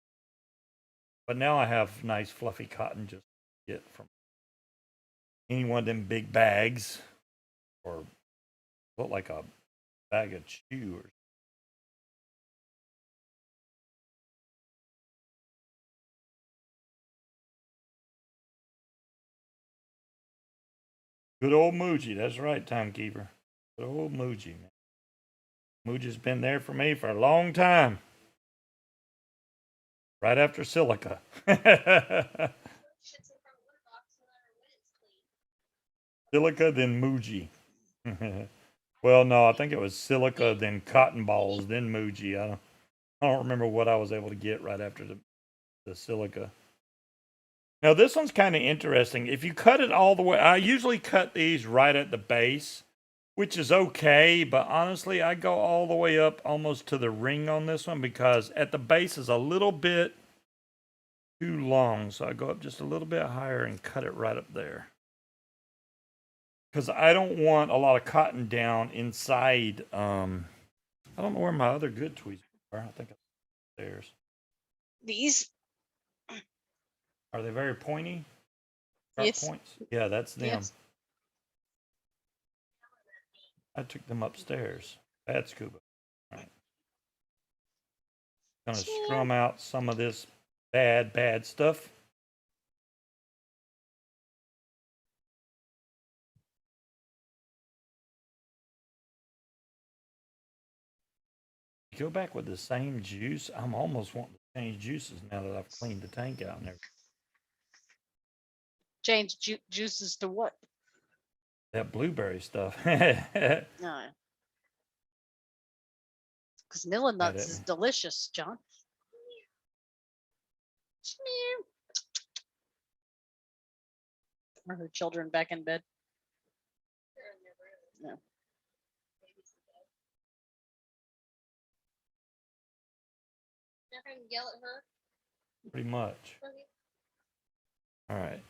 But now I have nice fluffy cotton just to get from any one of them big bags, or look like a bag of chew or good old Muji. That's right, timekeeper. Good old Muji, man. Muji's been there for me for a long time. Right after Silica. Silica, then Muji. Well, no, I think it was Silica, then Cotton Balls, then Muji. I don't remember what I was able to get right after the Silica. Now, this one's kind of interesting. If you cut it all the way, I usually cut these right at the base, which is okay, but honestly, I go all the way up almost to the ring on this one because at the base is a little bit too long. So I go up just a little bit higher and cut it right up there. Because I don't want a lot of cotton down inside. I don't know where my other good tweezers are. I think it's upstairs.
These?
Are they very pointy? Sharp
Yes.
points? Yeah, that's them.
Yes.
I took them upstairs. Bad Scuba. All right. Gonna strum out some of this bad stuff. Go back with the same juice. I'm almost wanting to change juices now that I've cleaned the tank out and everything.
Change juices to what?
That blueberry stuff.
No. Because Nilla nuts
it.
is delicious, John. Are her children back in bed? No.
You're not gonna yell at her.
Pretty much.
Okay.
All right.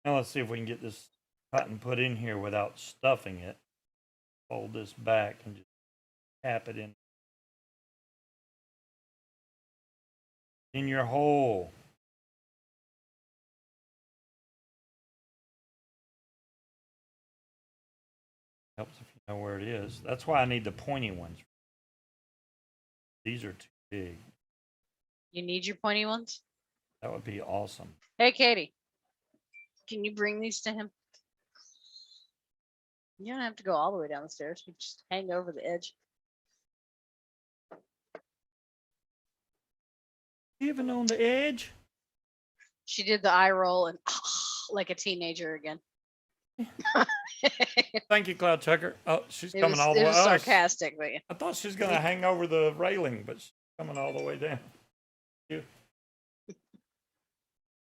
Now let's see if we can get this cotton put in here without stuffing it. Fold this back and just tap it in your hole. Helps if you know where it is. That's why I need the pointy ones. These are too big.
You need your pointy ones?
That would be awesome.
Hey, Katie. Can you bring these to him? You don't have to go all the way down the stairs. You just hang over the edge.
Even on the edge?
She did the eye roll and like a teenager again.
Thank you, Cloud Checker. Oh, she's
It
coming
was,
all the
it
way.
was
Oh,
sarcastic, but yeah.
I thought she was going to hang over the railing, but she's coming all the way down.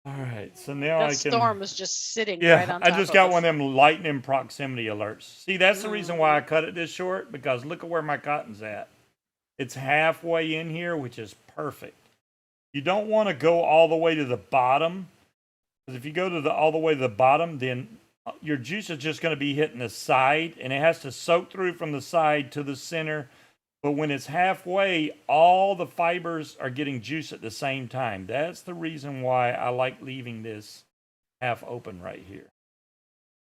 All right, so now
That
I can.
storm was just sitting
Yeah,
right on
I
top
just
of
got
us.
one of them lightning proximity alerts. See, that's the reason why I cut it this short, because look at where my cotton's at. It's halfway in here, which is perfect. You don't want to go all the way to the bottom, because if you go to all the way to the bottom, then your juice is just going to be hitting the side, and it has to soak through from the side to the center. But when it's halfway, all the fibers are getting juice at the same time. That's the reason why I like leaving this half open right here.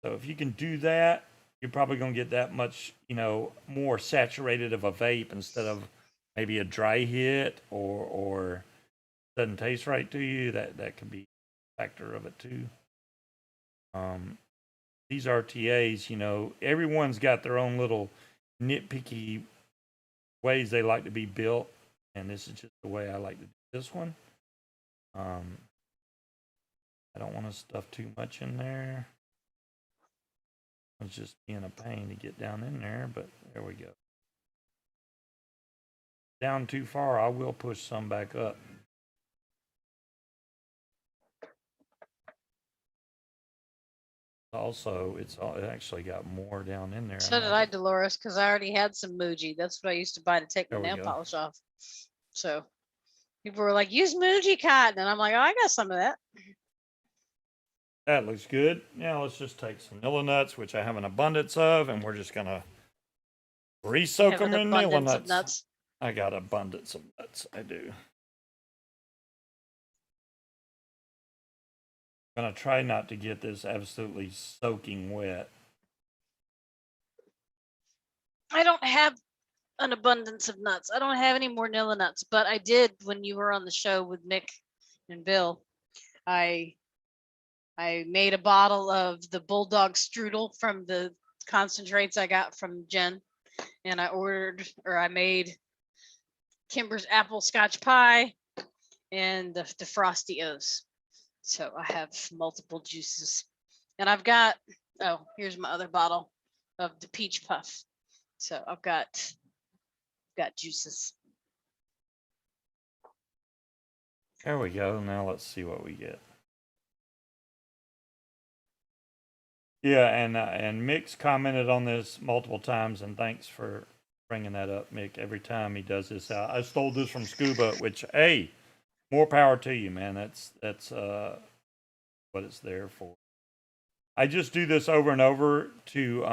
So if you can do that, you're probably going to get that much, more saturated of a vape instead of maybe a dry hit or doesn't taste right to you. That could be a factor of it too. These RTAs, everyone's got their own little nitpicky ways they like to be built, and this is just the way I like to do this one. I don't want to stuff too much in there. It's just being a pain to get down in there, but there we go. Down too far, I will push some back up. Also, it actually got more down in there.
So did I, Dolores, because I already had some Muji. That's what I used to buy to take my
There we
nail
go.
polish off. So people were like, use Muji cotton. And I'm like, oh, I got some of that.
That looks good. Now let's just take some Nilla nuts, which I have an abundance of, and we're just gonna re-soak
Have
them
an
in Nilla
abundance of
nuts.
nuts.
I got abundance of nuts. I do. I'm gonna try not to get this absolutely soaking wet.
I don't have an abundance of nuts. I don't have any more Nilla nuts, but I did when you were on the show with Mick and Bill. I made a bottle of the bulldog strudel from the concentrates I got from Jen, and I made Kimber's apple scotch pie and the frosty O's. So I have multiple juices, and I've got, oh, here's my other bottle of the peach puff. So I've got juices.
There we go. Now let's see what we get. Yeah, and Mick's commented on this multiple times, and thanks for bringing that up, Mick. Every time he does this out, I stole this from Scuba, which, hey, more power to you, man. That's what it's there for. I just do this over and over to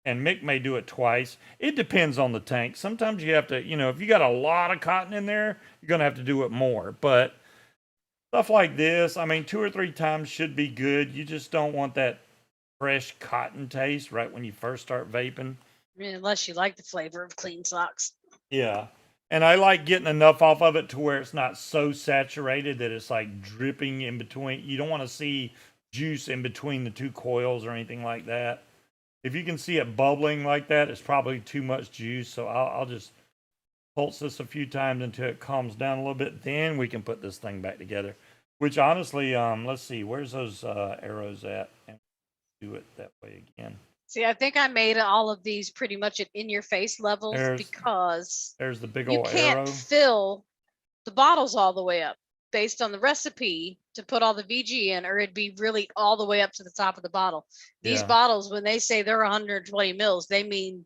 and Mick may do it twice. It depends on the tank. Sometimes you have to, if you got a lot of cotton in there, you're gonna have to do it more. But stuff like this, I mean, 2 or 3 times should be good. You just don't want that fresh cotton taste right when you first start vaping.
I mean, unless you like the flavor of clean socks.
Yeah. And I like getting enough off of it to where it's not so saturated that it's like dripping in between. You don't want to see juice in between the 2 coils or anything like that. If you can see it bubbling like that, it's probably too much juice. So I'll just pulse this a few times until it calms down a little bit. Then we can put this thing back together. Which honestly, let's see, where's those arrows at? And do it that way again.
See, I think I made all of these pretty much at in-your-face levels because
there's the big
you
old
can't
arrow.
fill the bottles all the way up based on the recipe to put all the VG in, or it'd be really all the way up to the top of the bottle. These bottles, when they say they're 120 mils, they mean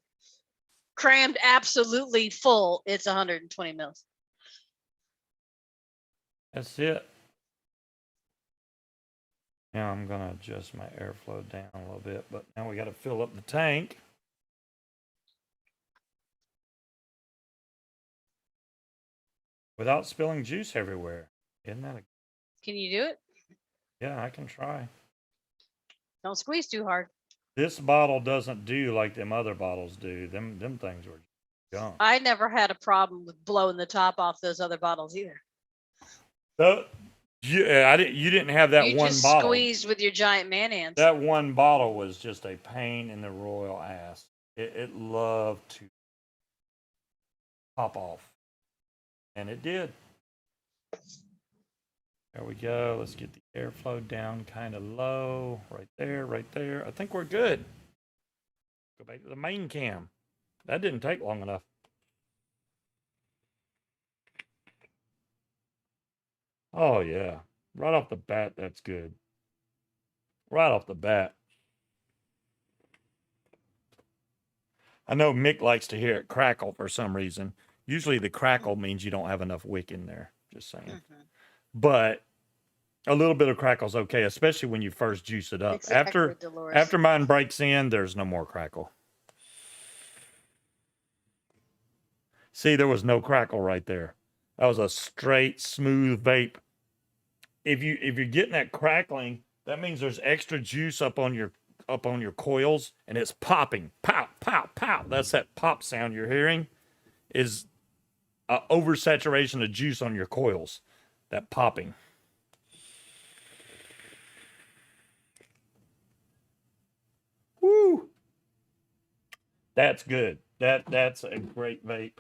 crammed absolutely full. It's 120 mils.
That's it. Now I'm going to adjust my airflow down a little bit, but now we got to fill up the tank. Without spilling juice everywhere. Isn't that a...
Can you do it?
Yeah, I can try.
Don't squeeze too hard.
This bottle doesn't do like them other bottles do. Them things were gone.
I never had a problem with blowing the top off those other bottles either.
So, you didn't have that
you
one
just
bottle.
Squeezed with your giant man hands.
That one bottle was just a pain in the royal ass. It loved to pop off. And it did. There we go. Let's get the airflow down kind of low. Right there, right there. I think we're good. Go back to the main cam. That didn't take long enough. Oh, yeah. Right off the bat, that's good. Right off the bat. I know Mick likes to hear it crackle for some reason. Usually the crackle means you don't have enough wick in there. Just saying. Mm-hmm. But a little bit of crackle's okay, especially when you first juice it up. After mine breaks in, there's no more crackle. See, there was no crackle right there. That was a straight, smooth vape. If you're getting that crackling, that means there's extra juice up on your coils, and it's popping. Pow, pow, pow. That's that pop sound you're hearing. Is oversaturation of juice on your coils. That popping. Woo! That's good. That's a great vape.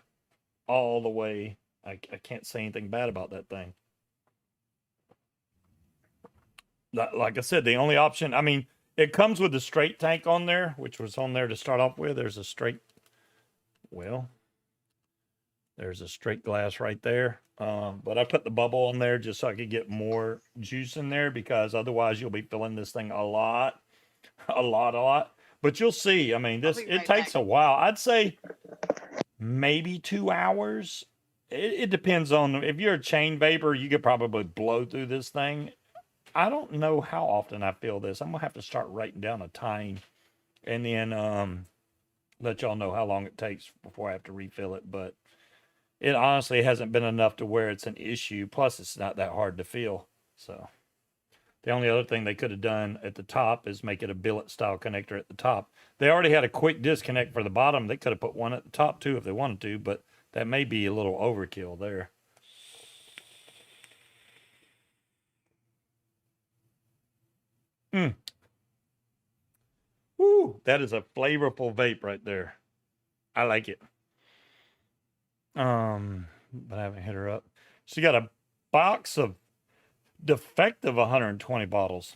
All the way. I can't say anything bad about that thing. Like I said, the only option, I mean, it comes with the straight tank on there, which was on there to start off with. There's a straight, well, there's a straight glass right there. But I put the bubble on there just so I could get more juice in there, because otherwise you'll be filling this thing a lot. But you'll see, I mean, it takes a while. I'd say maybe 2 hours. It depends on, if you're a chain vapor, you could probably blow through this thing. I don't know how often I fill this. I'm going to have to start writing down a time and then let y'all know how long it takes before I have to refill it. But it honestly hasn't been enough to where it's an issue. Plus, it's not that hard to feel. So the only other thing they could have done at the top is make it a billet style connector at the top. They already had a quick disconnect for the bottom. They could have put one at the top too if they wanted to, but that may be a little overkill there. Woo, that is a flavorful vape right there. I like it. But I haven't hit her up. She got a box of defective 120 bottles.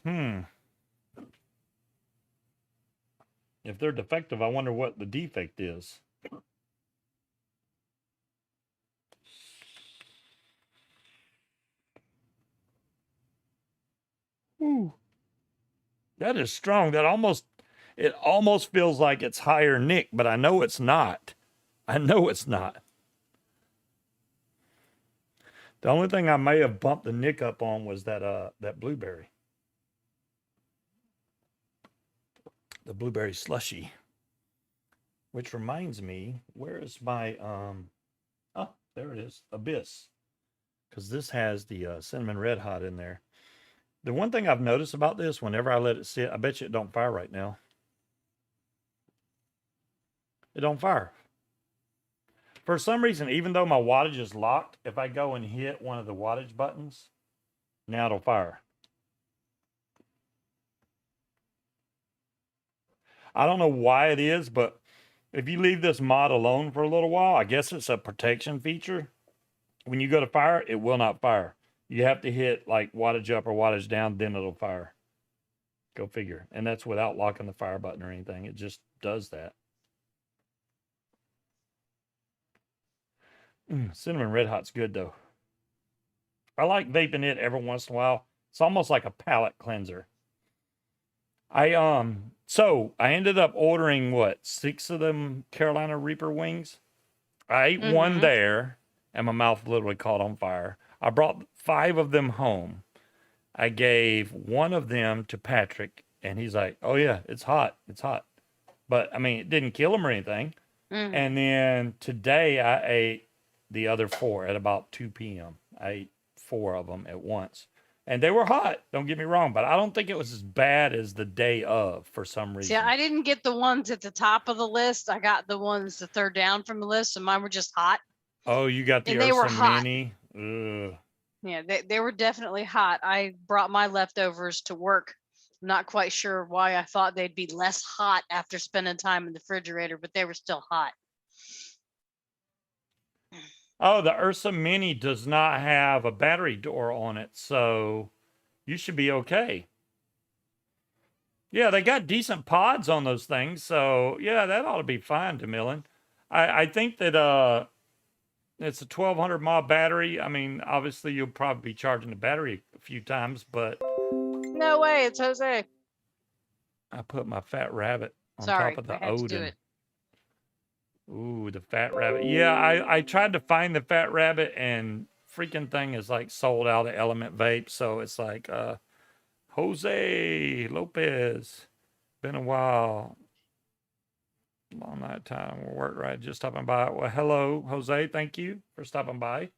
If they're defective, I wonder what the defect is. Ooh. That is strong. It almost feels like it's higher Nick, but I know it's not. I know it's not. The only thing I may have bumped the Nick up on was that blueberry. The blueberry slushy. Which reminds me, where is my oh, there it is. Abyss. Because this has the cinnamon red hot in there. The one thing I've noticed about this, whenever I let it sit, I bet you it don't fire right now. It don't fire. For some reason, even though my wattage is locked, if I go and hit one of the wattage buttons, now it'll fire. I don't know why it is, but if you leave this mod alone for a little while, I guess it's a protection feature. When you go to fire, it will not fire. You have to hit like wattage up or wattage down, then it'll fire. Go figure. And that's without locking the fire button or anything. It just does that. Cinnamon Red Hot's good though. I like vaping it every once in a while. It's almost like a palate cleanser. So I ended up ordering what, 6 of them Carolina Reaper wings. I ate one there, and my mouth literally caught on fire. I brought 5 of them home. I gave 1 of them to Patrick, and he's like, "Oh yeah, it's hot. It's hot." But I mean, it didn't kill him or anything. And then today I ate the other 4 at about 2 p.m. I ate 4 of them at once. And they were hot, don't get me wrong, but I don't think it was as bad as the day of for some reason.
See, I didn't get the ones at the top of the list. I got the ones the third down from the list, and mine were just hot.
Oh, you got the
And they were hot.
Mini? Ugh.
Yeah, they were definitely hot. I brought my leftovers to work. I'm not quite sure why I thought they'd be less hot after spending time in the refrigerator, but they were still hot.
Oh, the Ursa Mini does not have a battery door on it, so you should be okay. Yeah, they got decent pods on those things, so yeah, that ought to be fine, DeMillan. I think that it's a 1200 mAh battery. I mean, obviously you'll probably be charging the battery a few times, but
No way, it's Jose.
I put my Fat Rabbit on
Sorry,
top of the
I had to do
Odin.
it.
Ooh, the Fat Rabbit. Yeah, I tried to find the Fat Rabbit, and freaking thing is like sold out at Element Vape. So it's like, Jose Lopez, been a while. Long night time. We'll work right. Just stopping by. Well, hello, Jose. Thank you for stopping by.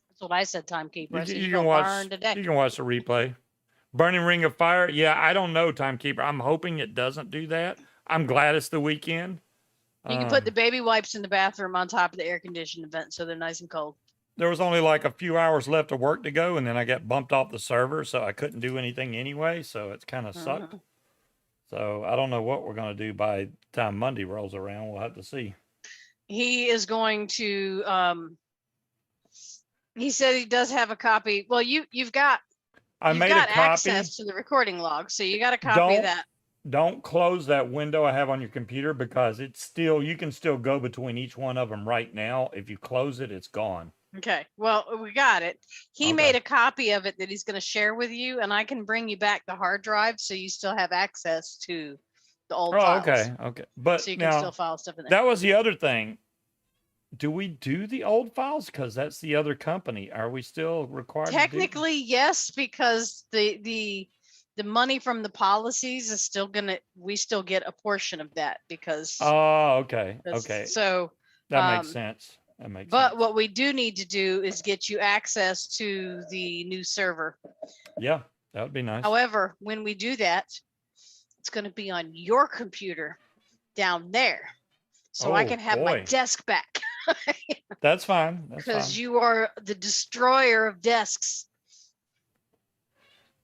That's what I said, timekeeper. I said,
You
you
can
can
watch.
today.
You can watch the replay. Burning Ring of Fire. Yeah, I don't know, timekeeper. I'm hoping it doesn't do that. I'm glad it's the weekend.
You can put the baby wipes in the bathroom on top of the air conditioning vent so they're nice and cold.
There was only like a few hours left of work to go, and then I got bumped off the server, so I couldn't do anything anyway. So it's kind of sucked. So I don't know what we're going to do by the time Monday rolls around. We'll have to see.
He is going to, he said he does have a copy. Well, you've got access to the recording log, so you got a copy of that.
Don't close that window I have on your computer, because it's still, you can still go between each one of them right now. If you close it, it's gone.
Okay, well, we got it. He made a copy of it that he's going to share with you, and I can bring you back the hard drive so you still have access to the old files.
Okay. But
so you can
now,
still file stuff in there.
That was the other thing. Do we do the old files? Because that's the other company. Are we still required
Technically, yes, because the money from the policies is still we still get a portion of that because.
Oh, okay.
So
that makes sense. That makes
But
sense.
what we do need to do is get you access to the new server.
Yeah, that would be nice.
However, when we do that, it's going to be on your computer down there. So I
Oh,
can have my
boy.
desk back
That's fine. That's fine.
because you are the destroyer of desks.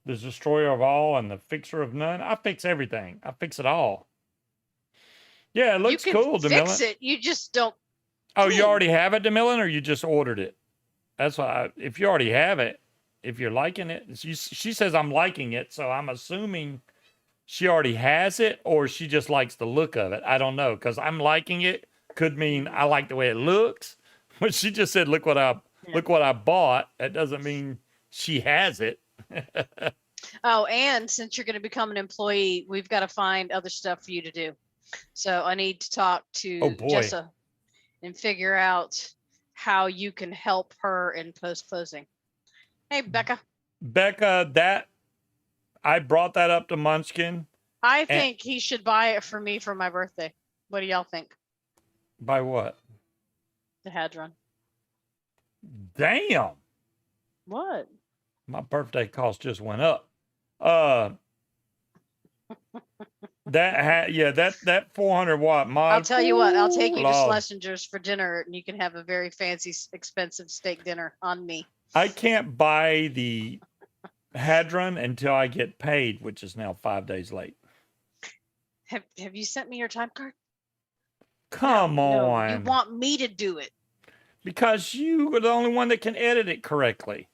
The destroyer of all and the fixer of none. I fix everything. I fix it all. Yeah, it
You
looks
can
cool,
fix
DeMillan.
it. You just don't.
Oh, you
clean.
already have it, DeMillan, or you just ordered it? That's why. If you already have it, if you're liking it, she says I'm liking it, so I'm assuming she already has it, or she just likes the look of it. I don't know, because I'm liking it could mean I like the way it looks. But she just said, "Look what I bought." That doesn't mean she has it.
Oh, and since you're going to become an employee, we've got to find other stuff for you to do. So I need to talk to
Oh, boy.
Jessa and figure out how you can help her in post-closing. Hey, Becca.
Becca, that I brought that up to Munchkin.
I think he should buy it for me for my birthday. What do y'all think?
By what?
The Hadron.
Damn.
What?
My birthday cost just went up. That 400 watt mod.
I'll tell you what. I'll take you to
Lord.
Schlesinger's for dinner, and you can have a very fancy, expensive steak dinner on me.
I can't buy the Hadron until I get paid, which is now 5 days late.
Have you sent me your time card?
Come
No,
on.
you want me to do it.
Because you are the only one that can edit it correctly.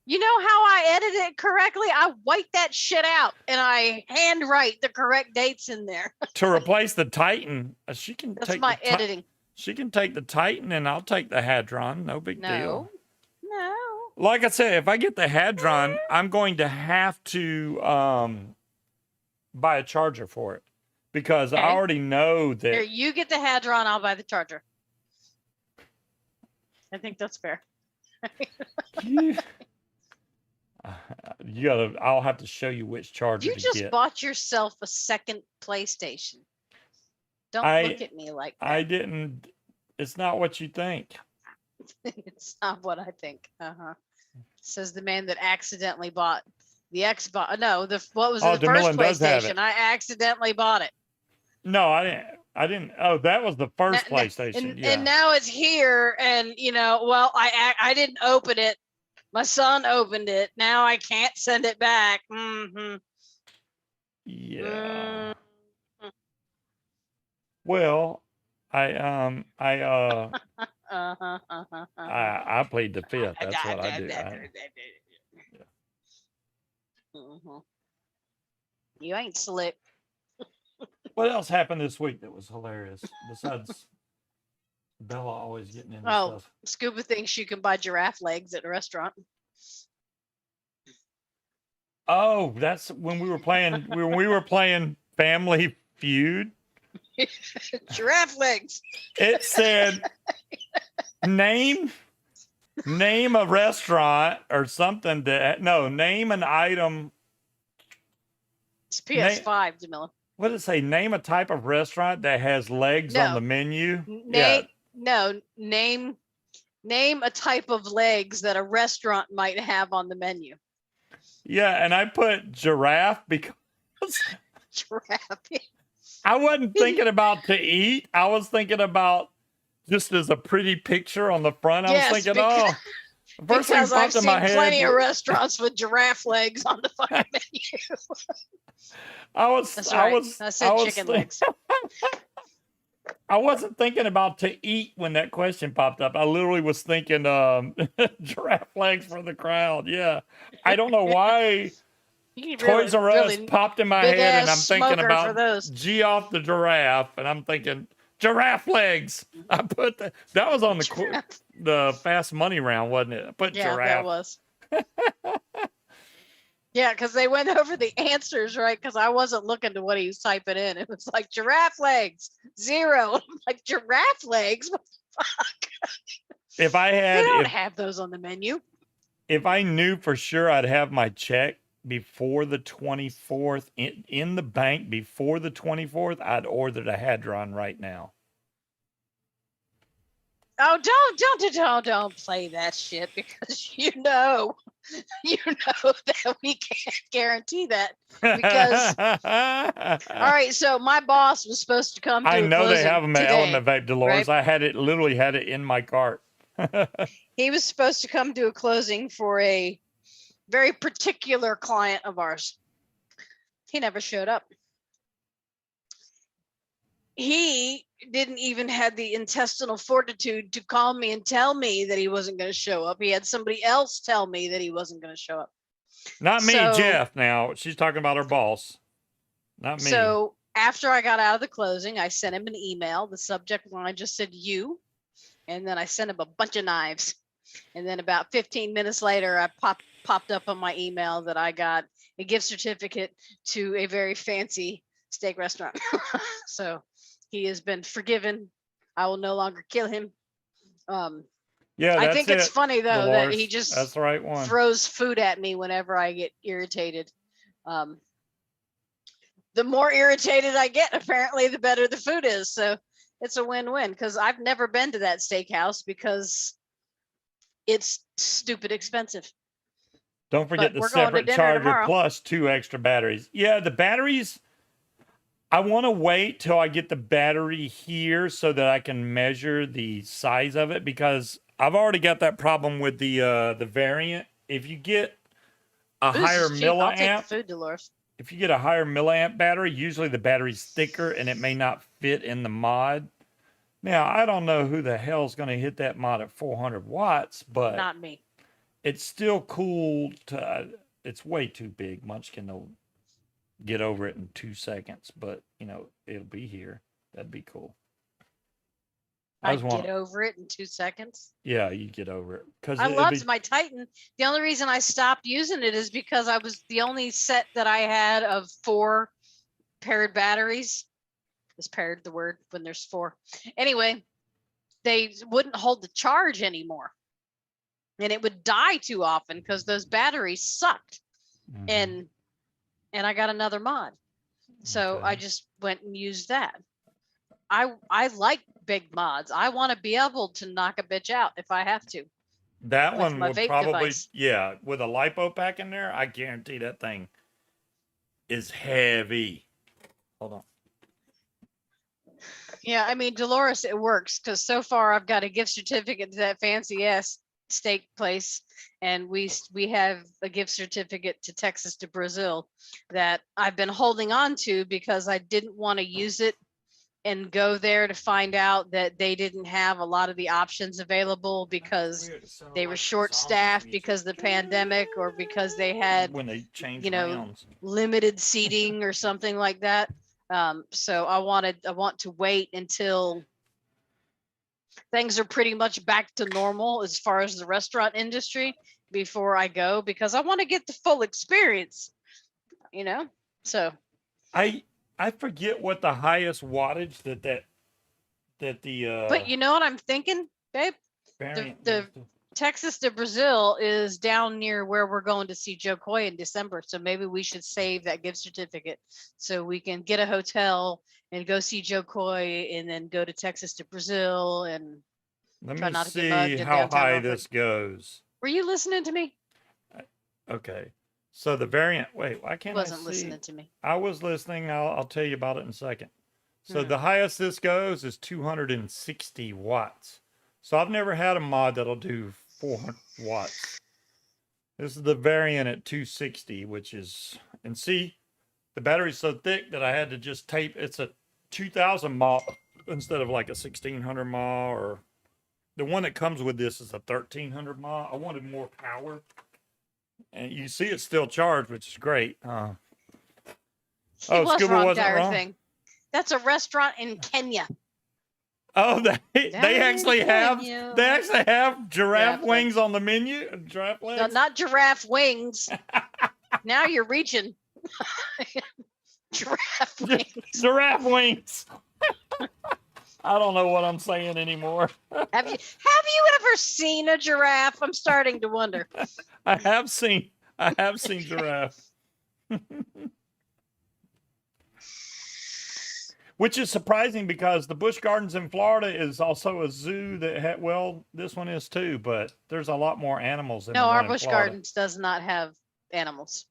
You know how I edit it correctly? I white that shit out and I handwrite the correct dates in there.
To replace the Titan, she can
That's
take
my
the
editing.
She can take the Titan and I'll take the Hadron. No big deal.
No.
Like I said, if I get the Hadron, I'm going to have to buy a charger for it. Because I
Okay.
already know that.
Here, you get the Hadron, I'll buy the charger. I think that's fair.
I'll have to show you which charger
You
to
just
get.
bought yourself a second PlayStation. Don't look at me like that.
I didn't. It's not what you think.
It's not what I think. Says the man that accidentally bought the Xbox. No, what was it? The first
DeMillan does have
PlayStation.
it.
I accidentally bought it.
No, I didn't. Oh, that was the first PlayStation. Yeah.
And now it's here, and I didn't open it. My son opened it. Now I can't send it back.
Yeah. Well, I plead the fifth. That's what I do.
You ain't slick.
What else happened this week that was hilarious besides Bella always getting into stuff?
Scuba thinks you can buy giraffe legs at a restaurant.
Oh, that's when we were playing Family Feud.
Giraffe legs.
It said name a restaurant or something name an item.
It's PS5, Jamila.
What did it say? Name a type of restaurant that has legs on the menu.
Name a type of legs that a restaurant might have on the menu.
Yeah, and I put giraffe because
Giraffe.
I wasn't thinking about to eat. I was thinking about just as a pretty picture on the front. I was thinking, first thing
Because I've
popped in
seen
my head.
plenty of restaurants with giraffe legs on the fucking menu. That's right. I said chicken legs.
I wasn't thinking about to eat when that question popped up. I literally was thinking giraffe legs for the crowd. Yeah. I don't know why Toys R Us popped in my head and I'm thinking about G off the giraffe and I'm thinking giraffe legs. I put that was on the fast money round, wasn't it? I put giraffe.
That was. Yeah, because they went over the answers, right? Because I wasn't looking to what he was typing in. It was like giraffe legs, 0. I'm like, giraffe legs? What the fuck?
If I had,
they don't have those on the menu.
If I knew for sure I'd have my check before the 24th in the bank before the 24th, I'd order the Hadron right now.
Oh, don't play that shit because you know that we can't guarantee that. Because all right, so my boss was supposed to come to
I
a
know they
closing
have them at
today,
Element Vape, Dolores.
right?
Literally had it in my cart.
He was supposed to come to a closing for a very particular client of ours. He never showed up. He didn't even have the intestinal fortitude to call me and tell me that he wasn't going to show up. He had somebody else tell me that he wasn't going to show up.
Not me,
So-
Jeff. Now she's talking about her boss. Not me.
So after I got out of the closing, I sent him an email. The subject line just said "you," and then I sent him a bunch of knives. And then about 15 minutes later, I popped up on my email that I got a gift certificate to a very fancy steak restaurant. So he has been forgiven. I will no longer kill him.
Yeah,
I
that's
think it's
it,
funny though that
Dolores.
he just
That's the right one.
throws food at me whenever I get irritated. The more irritated I get, apparently, the better the food is. So it's a win-win because I've never been to that steakhouse because it's stupid expensive.
Don't forget
But
the
we're going to
separate
dinner
charger
tomorrow.
plus 2 extra batteries. Yeah, the batteries. I want to wait till I get the battery here so that I can measure the size of it because I've already got that problem with the variant. If you get a
Boost
higher
is cheap. I'll take the
milliamp,
food, Dolores.
if you get a higher milliamp battery, usually the battery's thicker and it may not fit in the mod. Now, I don't know who the hell's going to hit that mod at 400 watts, but
Not me.
it's still cool to, it's way too big. Munchkin will get over it in 2 seconds, but you know, it'll be here. That'd be cool.
I
just want-
get over it in 2 seconds.
Yeah, you get over it. Because
I loved my Titan. The only reason I stopped using it is because I was the only set that I had of 4 paired batteries. Is paired the word when there's 4? Anyway, they wouldn't hold the charge anymore. And it would die too often because those batteries sucked.
Mhm.
And I got another mod. So
Okay.
I just went and used that. I like big mods. I want to be able to knock a bitch out if I have to.
That
with
one
my
would
vape
probably,
device.
yeah, with a lipo pack in there, I guarantee that thing is heavy. Hold on.
Yeah, I mean, Dolores, it works because so far I've got a gift certificate to that fancy ass steak place, and we have a gift certificate to Texas to Brazil that I've been holding on to because I didn't want to use it and go there to find out that they didn't have a lot of the options available because they were short staffed because of the pandemic or because they had
when they change
you know,
rounds.
limited seating or something like that. So I want to wait until things are pretty much back to normal as far as the restaurant industry before I go because I want to get the full experience, you know? So
I forget what the highest wattage that the
but you know what I'm thinking, babe?
variant
the
is to-
Texas to Brazil is down near where we're going to see Joe Coy in December. So maybe we should save that gift certificate so we can get a hotel and go see Joe Coy and then go to Texas to Brazil. And
Let
try
me
not to get mugged
see
in
how
downtown
high
Norfolk.
this goes.
were you listening to me?
Okay. So the variant, wait, why can't
Wasn't
I see?
listening to me.
I was listening. I'll tell you about it in a second. So
Hmm.
the highest this goes is 260 watts. So I've never had a mod that'll do 400 watts. This is the variant at 260, which is, and see, the battery's so thick that I had to just tape. It's a 2000 mAh instead of like a 1600 mAh, or the one that comes with this is a 1300 mAh. I wanted more power. And you see it's still charged, which is great.
He
Oh,
was
Scuba
wrong,
wasn't
Dire
wrong?
Thing. That's a restaurant in Kenya.
Oh, they
Down in
actually have
Kenya.
giraffe
Giraffe
wings on the menu. Giraffe
No,
legs.
not giraffe wings. Now you're reaching. Giraffe wings.
Giraffe wings. I don't know what I'm saying anymore.
Have you ever seen a giraffe? I'm starting to wonder.
I have seen giraffe. which is surprising because the Busch Gardens in Florida is also a zoo that had, well, this one is too, but there's a lot more animals than
No,
the
our
one in
Busch
Florida.
Gardens does not have animals.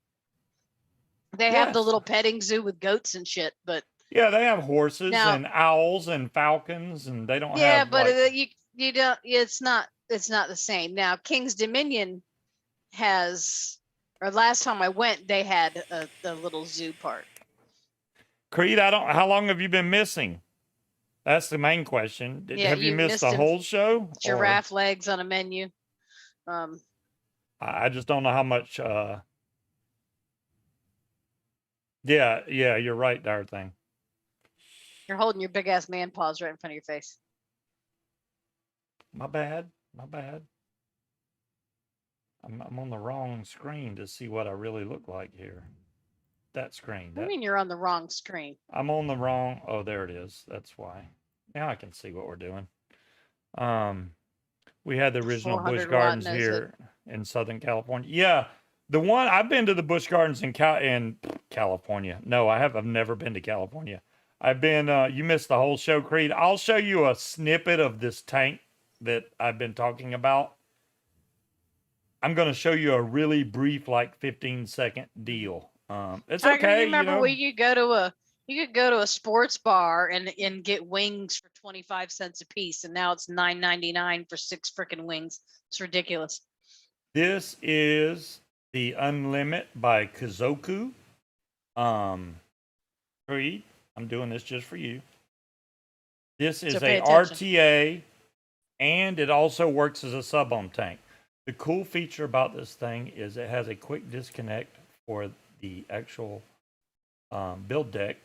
They have the
Yes.
little petting zoo with goats and shit, but
Yeah, they have horses
Now-
and owls and falcons, and they don't
yeah,
have
but
like,
you don't. It's not the same. Now, King's Dominion has, or last time I went, they had a little zoo part.
Creed. How long have you been missing? That's the main question.
Yeah,
Have you
you
missed
missed
the
him.
whole show? Or-
Giraffe legs on a menu.
I just don't know how much. Yeah, you're right, Dire Thing.
You're holding your big ass man paws right in front of your face.
My bad. I'm on the wrong screen to see what I really look like here. That screen.
What do you mean you're on the wrong screen?
I'm on the wrong. Oh, there it is. That's why. Now I can see what we're doing. We had the original Busch
400 watt
Gardens
nose
here in Southern California. Yeah, the one I've been to the Busch Gardens in California. No, I have. I've never been to California. I've been. You missed the whole show, Creed. I'll show you a snippet of this tank that I've been talking about. I'm going to show you a really brief, like 15-second deal. It's
I
okay.
remember when you could go to a sports bar and get wings for 25 cents a piece, and now it's $9.99 for 6 freaking wings. It's ridiculous.
This is the Unlimit by Kizoku. Creed, I'm doing this just for you. This is
pay
a
attention.
RTA, and it also works as a sub-ohm tank. The cool feature about this thing is it has a quick disconnect for the actual build deck.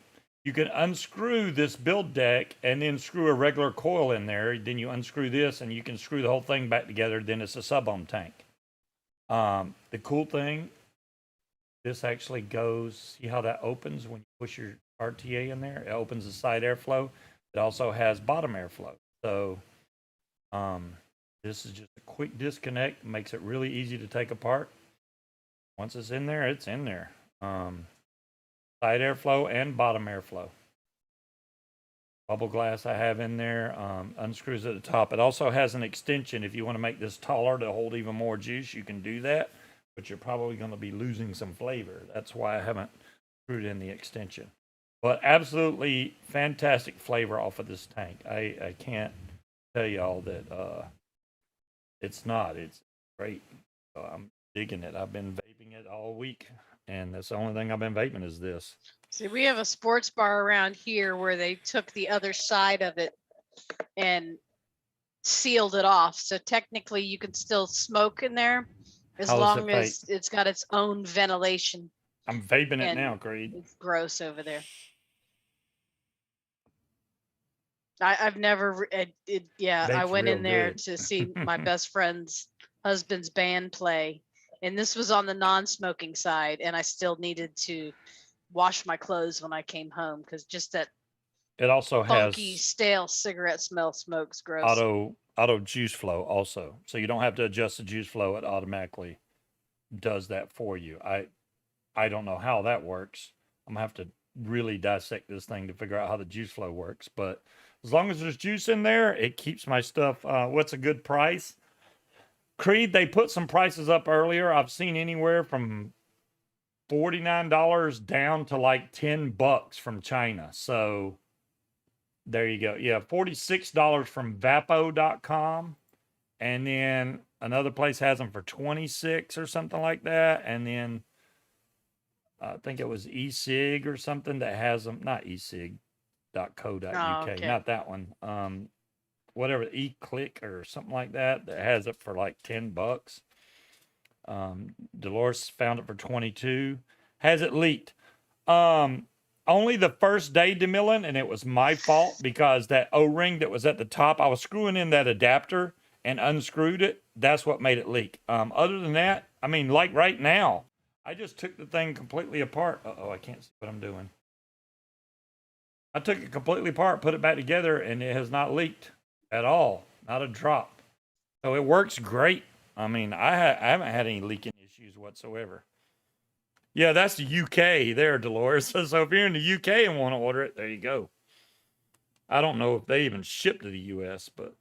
You can unscrew this build deck and then screw a regular coil in there. Then you unscrew this and you can screw the whole thing back together. Then it's a sub-ohm tank. The cool thing, this actually goes, see how that opens when you push your RTA in there? It opens the side airflow. It also has bottom airflow. So this is just a quick disconnect. Makes it really easy to take apart. Once it's in there, it's in there. Side airflow and bottom airflow. Bubble glass I have in there. Unscrews at the top. It also has an extension. If you want to make this taller to hold even more juice, you can do that. But you're probably going to be losing some flavor. That's why I haven't screwed in the extension. But absolutely fantastic flavor off of this tank. I can't tell y'all that it's not. It's great. So I'm digging it. I've been vaping it all week, and that's the only thing I've been vaping is this.
See, we have a sports bar around here where they took the other side of it and sealed it off. So technically you can still smoke in there as
How does it
long as it's got its own ventilation.
I'm vaping it
And
now, Creed.
It's gross over there. I've never, yeah, I
Vape's
went in
real
there
good.
to see my best friend's husband's band play. And this was on the non-smoking side. And I still needed to wash my clothes when I came home because just that
It also
funky,
has
stale cigarette smell smoke's gross.
auto juice flow also. So you don't have to adjust the juice flow. It automatically does that for you. I don't know how that works. I'm gonna have to really dissect this thing to figure out how the juice flow works. But as long as there's juice in there, it keeps my stuff. What's a good price? Creed, they put some prices up earlier. I've seen anywhere from $49 down to like $10 from China. So there you go. Yeah, $46 from vapo.com. And then another place has them for 26 or something like that. And then I think it was e-cig or something that has them, not e-cig.co.uk,
Oh, okay.
not that one. Whatever, e-click or something like that has it for like $10. Dolores found it for 22. Has it leaked? Only the first day, DeMillan, and it was my fault because that O-ring that was at the top, I was screwing in that adapter and unscrewed it. That's what made it leak. Other than that, I mean, like right now, I just took the thing completely apart. Uh-oh, I can't see what I'm doing. I took it completely apart, put it back together, and it has not leaked at all. Not a drop. So it works great. I mean, I haven't had any leaking issues whatsoever. Yeah, that's the UK there, Dolores. So if you're in the UK and want to order it, there you go. I don't know if they even ship to the U.S., but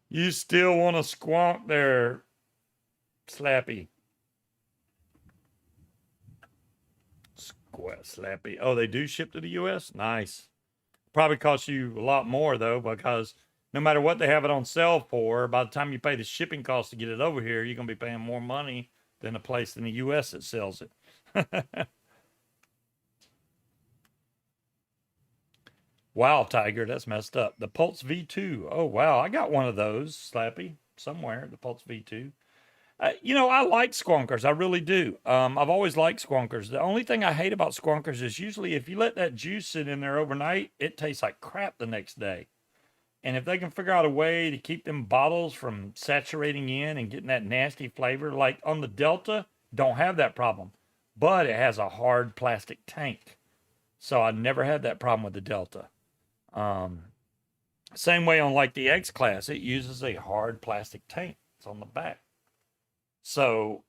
you still want to squonk there, Slappy. Slappy. Oh, they do ship to the U.S.? Nice. Probably costs you a lot more, though, because no matter what they have it on sale for, by the time you pay the shipping cost to get it over here, you're going to be paying more money than a place in the U.S. that sells it. Wow, Tiger, that's messed up. The Pulse V2. Oh, wow. I got one of those, Slappy, somewhere, the Pulse V2. You know, I like squonkers. I really do. I've always liked squonkers. The only thing I hate about squonkers is usually if you let that juice sit in there overnight, it tastes like crap the next day. And if they can figure out a way to keep them bottles from saturating in and getting that nasty flavor, like on the Delta, don't have that problem. But it has a hard plastic tank. So I never had that problem with the Delta. Same way on like the X Class, it uses a hard plastic tank. It's on the back. So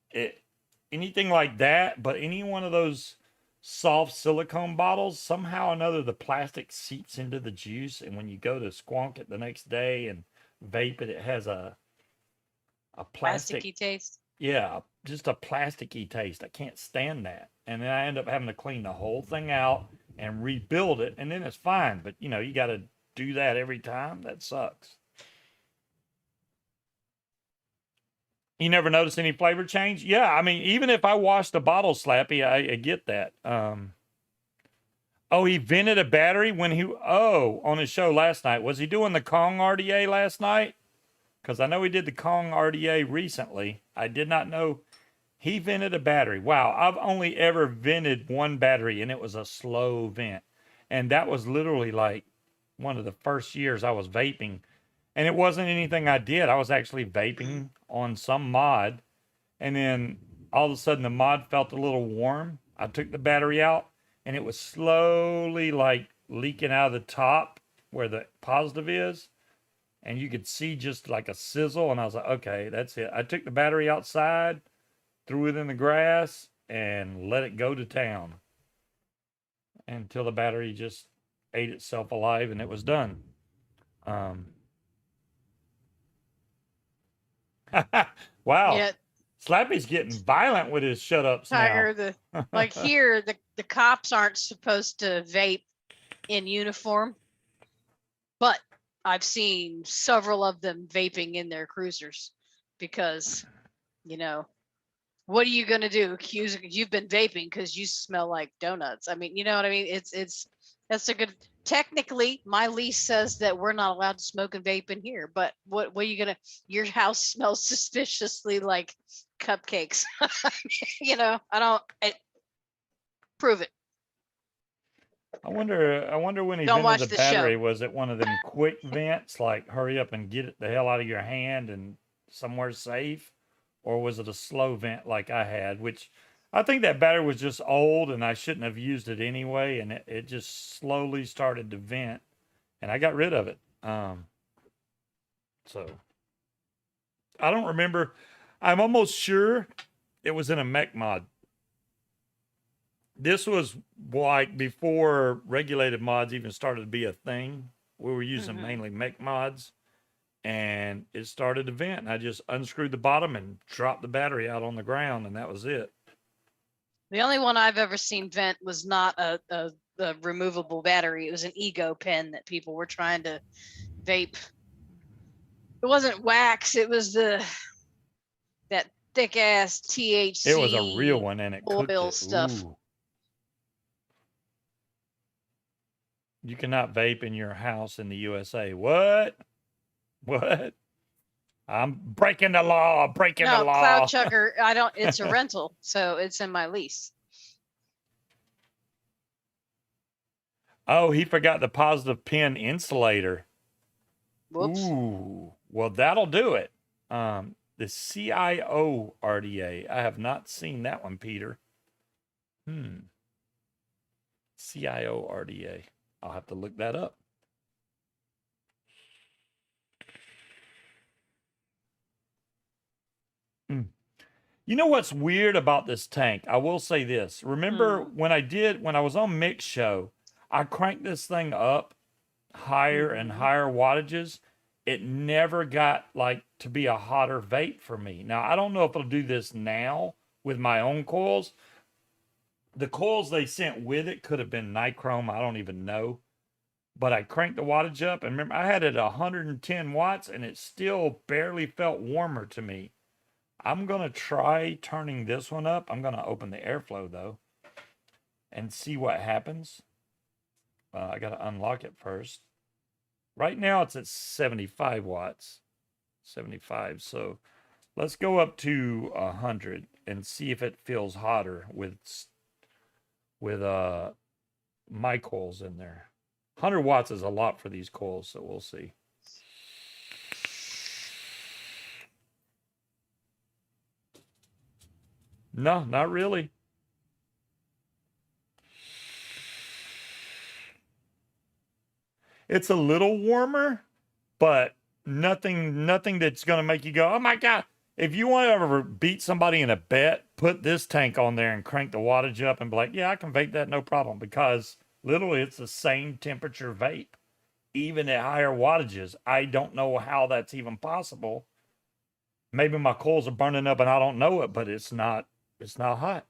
anything like that, but any one of those soft silicone bottles, somehow or another, the plastic seeps into the juice. And when you go to squonk it the next day and vape it, it has a plastic,
Plasticky taste.
yeah, just a plasticky taste. I can't stand that. And then I end up having to clean the whole thing out and rebuild it. And then it's fine. But, you know, you got to do that every time. That sucks. You never notice any flavor change? Yeah, I mean, even if I wash the bottle, Slappy, I get that. Oh, he vented a battery when on his show last night. Was he doing the Kong RTA last night? Because I know he did the Kong RTA recently. I did not know he vented a battery. Wow, I've only ever vented one battery, and it was a slow vent. And that was literally like one of the first years I was vaping. And it wasn't anything I did. I was actually vaping on some mod. And then all of a sudden the mod felt a little warm. I took the battery out and it was slowly like leaking out of the top where the positive is. And you could see just like a sizzle. And I was like, okay, that's it. I took the battery outside, threw it in the grass, and let it go to town until the battery just ate itself alive and it was done. Wow.
Yeah,
Slappy's getting violent with his shut ups
Tiger,
now.
like here, the cops aren't supposed to vape in uniform, but I've seen several of them vaping in their cruisers because, you know, what are you gonna do? Accuse you've been vaping because you smell like donuts. I mean, you know what I mean? It's that's a good. Technically, my lease says that we're not allowed to smoke and vape in here. But what are you gonna? Your house smells suspiciously like cupcakes. You know, prove it.
I wonder when he
Don't watch
vented the
the show.
battery, was it one of them quick vents, like hurry up and get it the hell out of your hand and somewhere safe? Or was it a slow vent like I had, which I think that battery was just old and I shouldn't have used it anyway. And it just slowly started to vent and I got rid of it. So I don't remember. I'm almost sure it was in a mech mod. This was like before regulated mods even started to be a thing. We were using mainly mech mods and it started to vent. And I just unscrewed the bottom and dropped the battery out on the ground and that was it.
The only one I've ever seen vent was not a removable battery. It was an ego pen that people were trying to vape. It wasn't wax. It was that thick ass THC.
It was a real one and it cooked
oil
it.
stuff.
Ooh. You cannot vape in your house in the USA. What? What? I'm breaking the law. Breaking the
No,
law.
Cloud Chucker. I don't. It's a rental, so it's in my lease.
Oh, he forgot the positive pin insulator.
Whoops.
Ooh, well, that'll do it. The CIO RDA. I have not seen that one, Peter. CIO RDA. I'll have to look that up. You know what's weird about this tank? I will say this. Remember when I was on Mix Show, I cranked this thing up higher and higher wattages. It never got like to be a hotter vape for me. Now, I don't know if it'll do this now with my own coils. The coils they sent with it could have been nichrome. I don't even know. But I cranked the wattage up, and remember, I had it at 110 watts, and it still barely felt warmer to me. I'm going to try turning this one up. I'm going to open the airflow, though, and see what happens. I got to unlock it first. Right now, it's at 75 watts. 75. So let's go up to 100 and see if it feels hotter with my coils in there. 100 watts is a lot for these coils, so we'll see. No, not really. It's a little warmer, but nothing that's going to make you go, oh my God. If you want to ever beat somebody in a bet, put this tank on there and crank the wattage up and be like, yeah, I can vape that no problem, because literally it's the same temperature vape, even at higher wattages. I don't know how that's even possible. Maybe my coils are burning up and I don't know it, but it's not hot.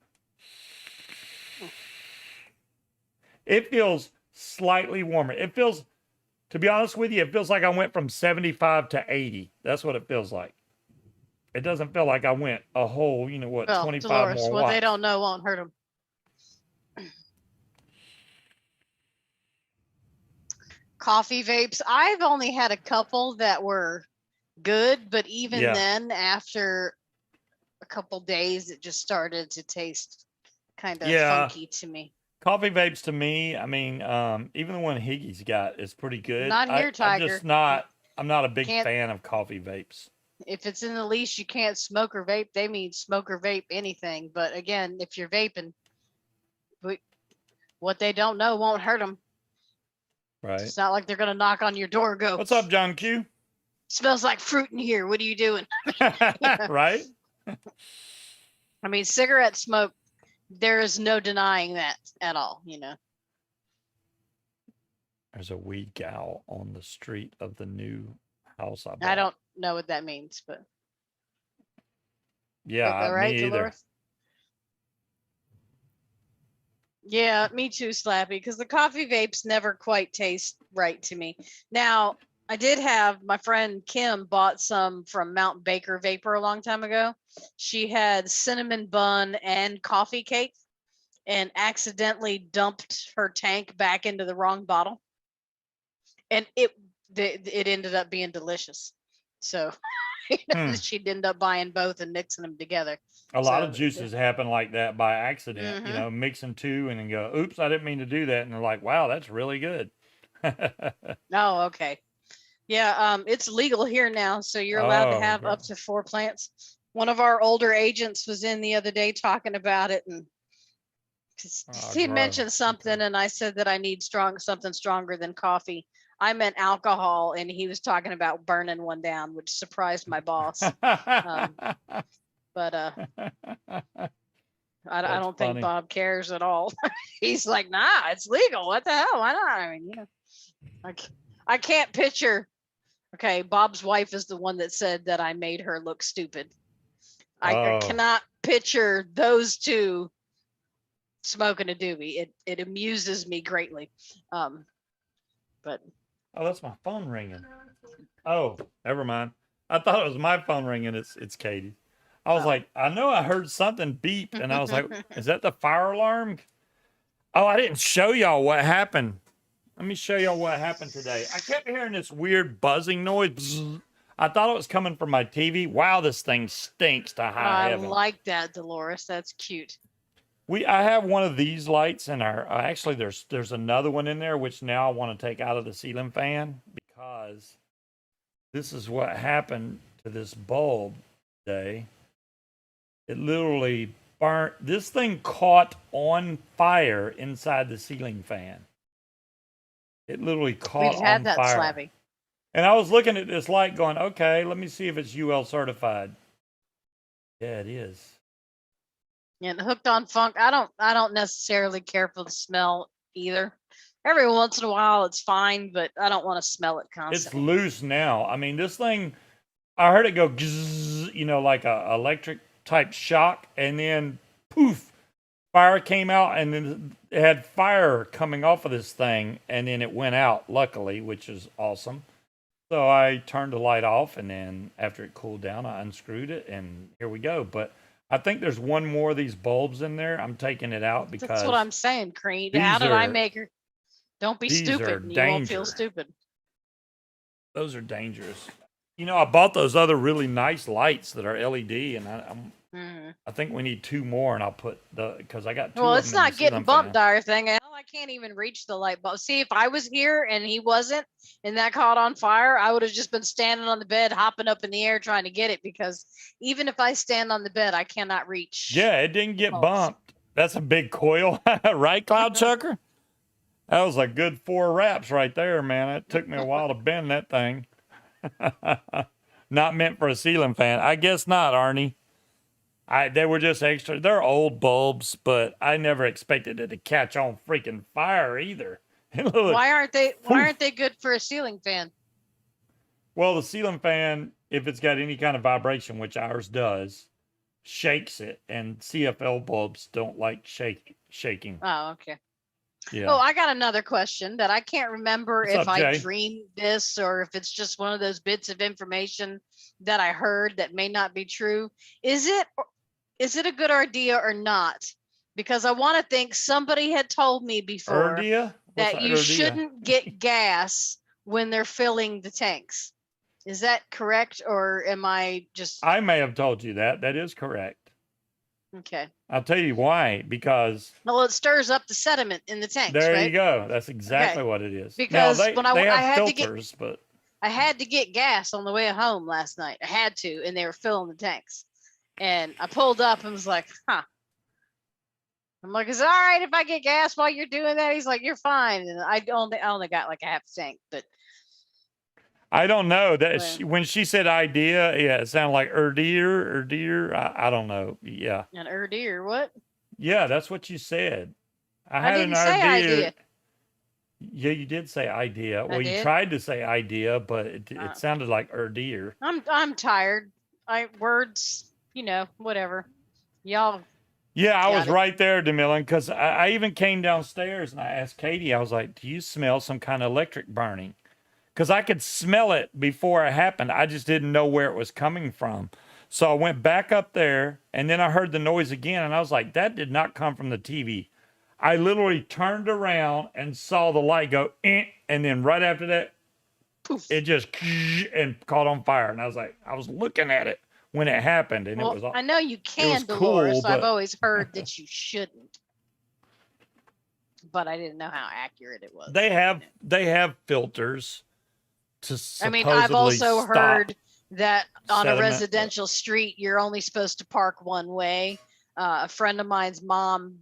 It feels slightly warmer. It feels, to be honest with you, it feels like I went from 75 to 80. That's what it feels like. It doesn't feel like I went a whole, 25
Dolores,
more
what
watts.
they don't know won't hurt them. Coffee vapes. I've only had a couple that were good, but even then, after a couple days, it just started to taste kind of funky to me.
Coffee vapes to me, I mean, even the one Higgy's got is pretty good.
Not here, Tiger.
I'm not a big fan of coffee vapes.
If it's in the lease, you can't smoke or vape. They mean smoke or vape anything. But again, if you're vaping, what they don't know won't hurt them.
Right.
It's not like they're going to knock on your door and go,
what's up, John Q?
Smells like fruit in here. What are you doing?
Right?
I mean, cigarette smoke, there is no denying that at all,
There's a weed gal on the street of the new house I bought.
I don't know what that means, but
yeah,
right,
me either.
Dolores? Yeah, me too, Slappy, because the coffee vapes never quite taste right to me. Now, I did have my friend Kim bought some from Mount Baker Vapor a long time ago. She had cinnamon bun and coffee cake and accidentally dumped her tank back into the wrong bottle. And it ended up being delicious. So she'd end up buying both and mixing them together.
A lot of juices happen like that by accident, mixing two and then go, oops, I didn't mean to do that. And they're like, wow, that's really good.
Oh, okay. Yeah, it's legal here now. So you're allowed to have up to 4 plants. One of our older agents was in the other day talking about it, and he mentioned something, and I said that I need something stronger than coffee. I meant alcohol, and he was talking about burning one down, which surprised my boss. But I don't think Bob cares at all. He's like, nah, it's legal. What the hell? Why not? I mean, I can't picture. Okay, Bob's wife is the one that said that I made her look stupid. I cannot picture those two smoking a doobie. It amuses me greatly. But
that's my phone ringing. Oh, never mind. I thought it was my phone ringing. It's Katie. I was like, I know I heard something beep, and I was like, is that the fire alarm? Oh, I didn't show y'all what happened. Let me show y'all what happened today. I kept hearing this weird buzzing noise. Bzz. I thought it was coming from my TV. Wow, this thing stinks to high heaven.
I like that, Dolores. That's cute.
I have one of these lights in our. Actually, there's another one in there which now I want to take out of the ceiling fan, because this is what happened to this bulb today. It literally burnt. This thing caught on fire inside the ceiling fan. It literally caught
We've had
on
that,
fire.
Slabby.
And I was looking at this light going, okay, let me see if it's UL certified. Yeah, it is.
And hooked on funk, I don't necessarily care for the smell either. Every once in a while it's fine, but I don't want to smell it
It's
constantly.
loose now. I mean, this thing, I heard it go, gzzz, you know, like a electric type shock, and then poof, fire came out, and then it had fire coming off of this thing, and then it went out, luckily, which is awesome. So I turned the light off, and then after it cooled down, I unscrewed it, and here we go. But I think there's one more of these bulbs in there. I'm taking it out
That's
because
what I'm saying, Creed.
these
How did I
are
make her? Don't be
these are
stupid. You won't feel
danger.
stupid.
Those are dangerous. You know, I bought those other really nice lights that are LED, and I think we need 2 more, and I'll put because I got 2
Well,
of
it's
them in
not
the
getting
ceiling
bumped,
fan.
dire thing. Hell, I can't even reach the light bulb. See, if I was here and he wasn't, and that caught on fire, I would have just been standing on the bed, hopping up in the air trying to get it. Because even if I stand on the bed, I cannot reach.
Yeah, it didn't get
bulbs.
bumped. That's a big coil, right, Cloud Chucker? That was a good 4 wraps right there, man. It took me a while to bend that thing. Not meant for a ceiling fan. I guess not, Arnie. They were just extra. They're old bulbs, but I never expected it to catch on freaking fire either. Look,
Why aren't they good for a ceiling fan?
well, the ceiling fan, if it's got any kind of vibration, which ours does, shakes it, and CFL bulbs don't like shaking.
Oh, okay.
Yeah.
Oh, I got another question that I can't remember
What's
if
up,
I
Jay?
dreamed this or if it's just one of those bits of information that I heard that may not be true. Is it a good idea or not? Because I want to think somebody had told me before
Erdia? What's
that
a
you
Erdia?
shouldn't get gas when they're filling the tanks. Is that correct, or am I just
I may have told you that. That is correct.
okay?
I'll tell you why. Because
Well, it stirs up the sediment in the tanks,
there
right?
you go. That's exactly
Okay.
what it is.
Because
now
when
they
I
have
had to get
filters, but
I had to get gas on the way home last night. I had to, and they were filling the tanks. And I pulled up and was like, huh. I'm like, is it all right if I get gas while you're doing that? He's like, you're fine. And I only got like a half tank, but
I don't know that
well,
when she said idea, yeah, it sounded like deer. I don't know. Yeah,
an deer, what?
yeah, that's what you said. I had
didn't
an
say
idea.
idea.
Yeah, you did say idea. Well, you
did?
tried to say idea, but it sounded like deer.
I'm tired. Words, whatever. Y'all.
Yeah, I was
Got it.
right there, DeMillan, because I even came downstairs and I asked Katie, I was like, do you smell some kind of electric burning? Because I could smell it before it happened. I just didn't know where it was coming from. So I went back up there, and then I heard the noise again, and I was like, that did not come from the TV. I literally turned around and saw the light go, and then right after that,
Poof.
it just and caught on fire. And I was looking at it when it happened, and
Well,
it was all,
I know you can,
was
Dolores.
cool,
So I've
but-
always heard that you shouldn't, but I didn't know how accurate it was.
they have filters to supposedly
I've also
stop
heard that on a
sediment,
residential street, you're only supposed to park one way. A friend of mine's mom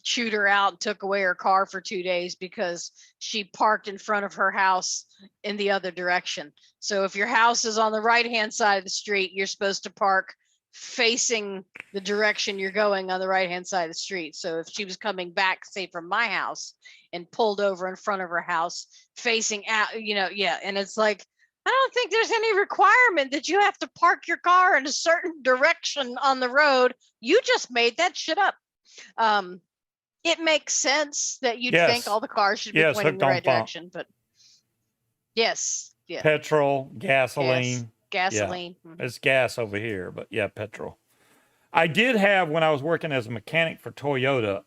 chewed her out and took away her car for 2 days because she parked in front of her house in the other direction. So if your house is on the right-hand side of the street, you're supposed to park facing the direction you're going on the right-hand side of the street. So if she was coming back, say from my house, and pulled over in front of her house facing out, and it's like, I don't think there's any requirement that you have to park your car in a certain direction on the road. You just made that shit up. It makes sense that you'd think all the cars should be pointing in the right direction, but yes, yeah.
Petrol, gasoline.
Gasoline.
Yeah. It's gas over here, but yeah, petrol. I did have, when I was working as a mechanic for Toyota,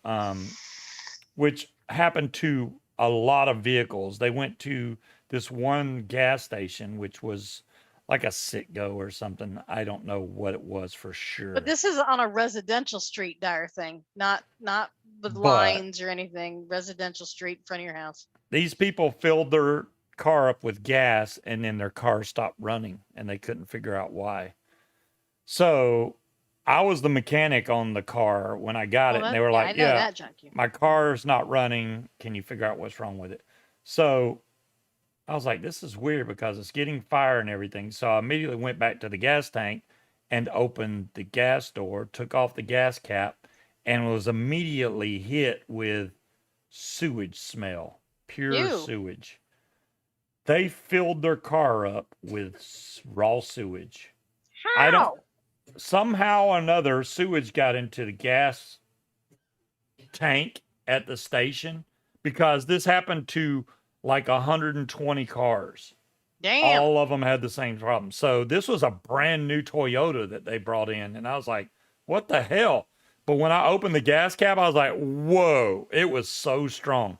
which happened to a lot of vehicles. They went to this one gas station, which was like a Citgo or something. I don't know what it was for sure.
But this is on a residential street, dire thing, not with lines or anything. Residential street in front of your house.
These people filled their car up with gas, and then their car stopped running, and they couldn't figure out why. So I was the mechanic on the car when I got it, and they were like, yeah, my car's not running. Can you figure out what's wrong with it? So I was like, this is weird because it's getting fire and everything. So I immediately went back to the gas tank and opened the gas door, took off the gas cap, and was immediately hit with sewage smell, pure
Ew.
sewage. They filled their car up with raw sewage. I don't,
How?
somehow or another, sewage got into the gas tank at the station because this happened to like 120 cars.
Damn.
All of them had the same problem. So this was a brand new Toyota that they brought in. And I was like, what the hell? But when I opened the gas cap, I was like, whoa, it was so strong.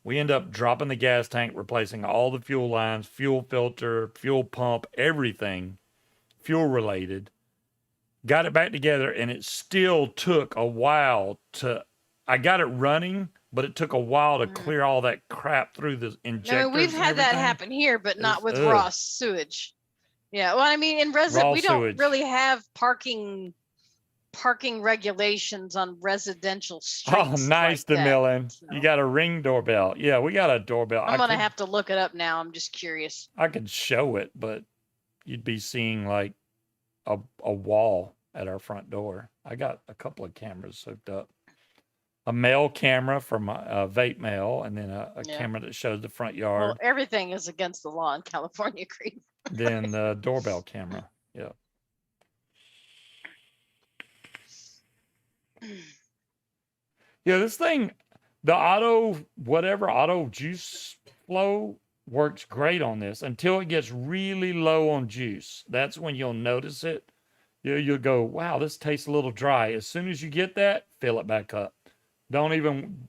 We end up dropping the gas tank, replacing all the fuel lines, fuel filter, fuel pump, everything fuel related. Got it back together, and it still took a while to. I got it running, but it took a while to clear all that crap through the injectors.
I mean, we've
and
had that
everything.
happen here, but not with
Ugh.
raw sewage. Yeah, well, I mean, in
Raw
resident, we don't
sewage.
really have parking regulations on residential streets.
Oh, nice,
like that,
DeMillan.
so.
You got a Ring doorbell. Yeah, we got a doorbell.
I'm gonna have to look it up now. I'm just curious.
I could show it, but you'd be seeing like a wall at our front door. I got a couple of cameras hooked up. A mail camera for my vape mail, and then a
Yeah.
camera that shows the front
Well,
yard.
everything is against the law in California, Creed.
Then the doorbell camera. Yeah. Yeah, this thing, the auto juice flow works great on this until it gets really low on juice. That's when you'll notice it. You'll go, wow, this tastes a little dry. As soon as you get that, fill it back up. Don't even,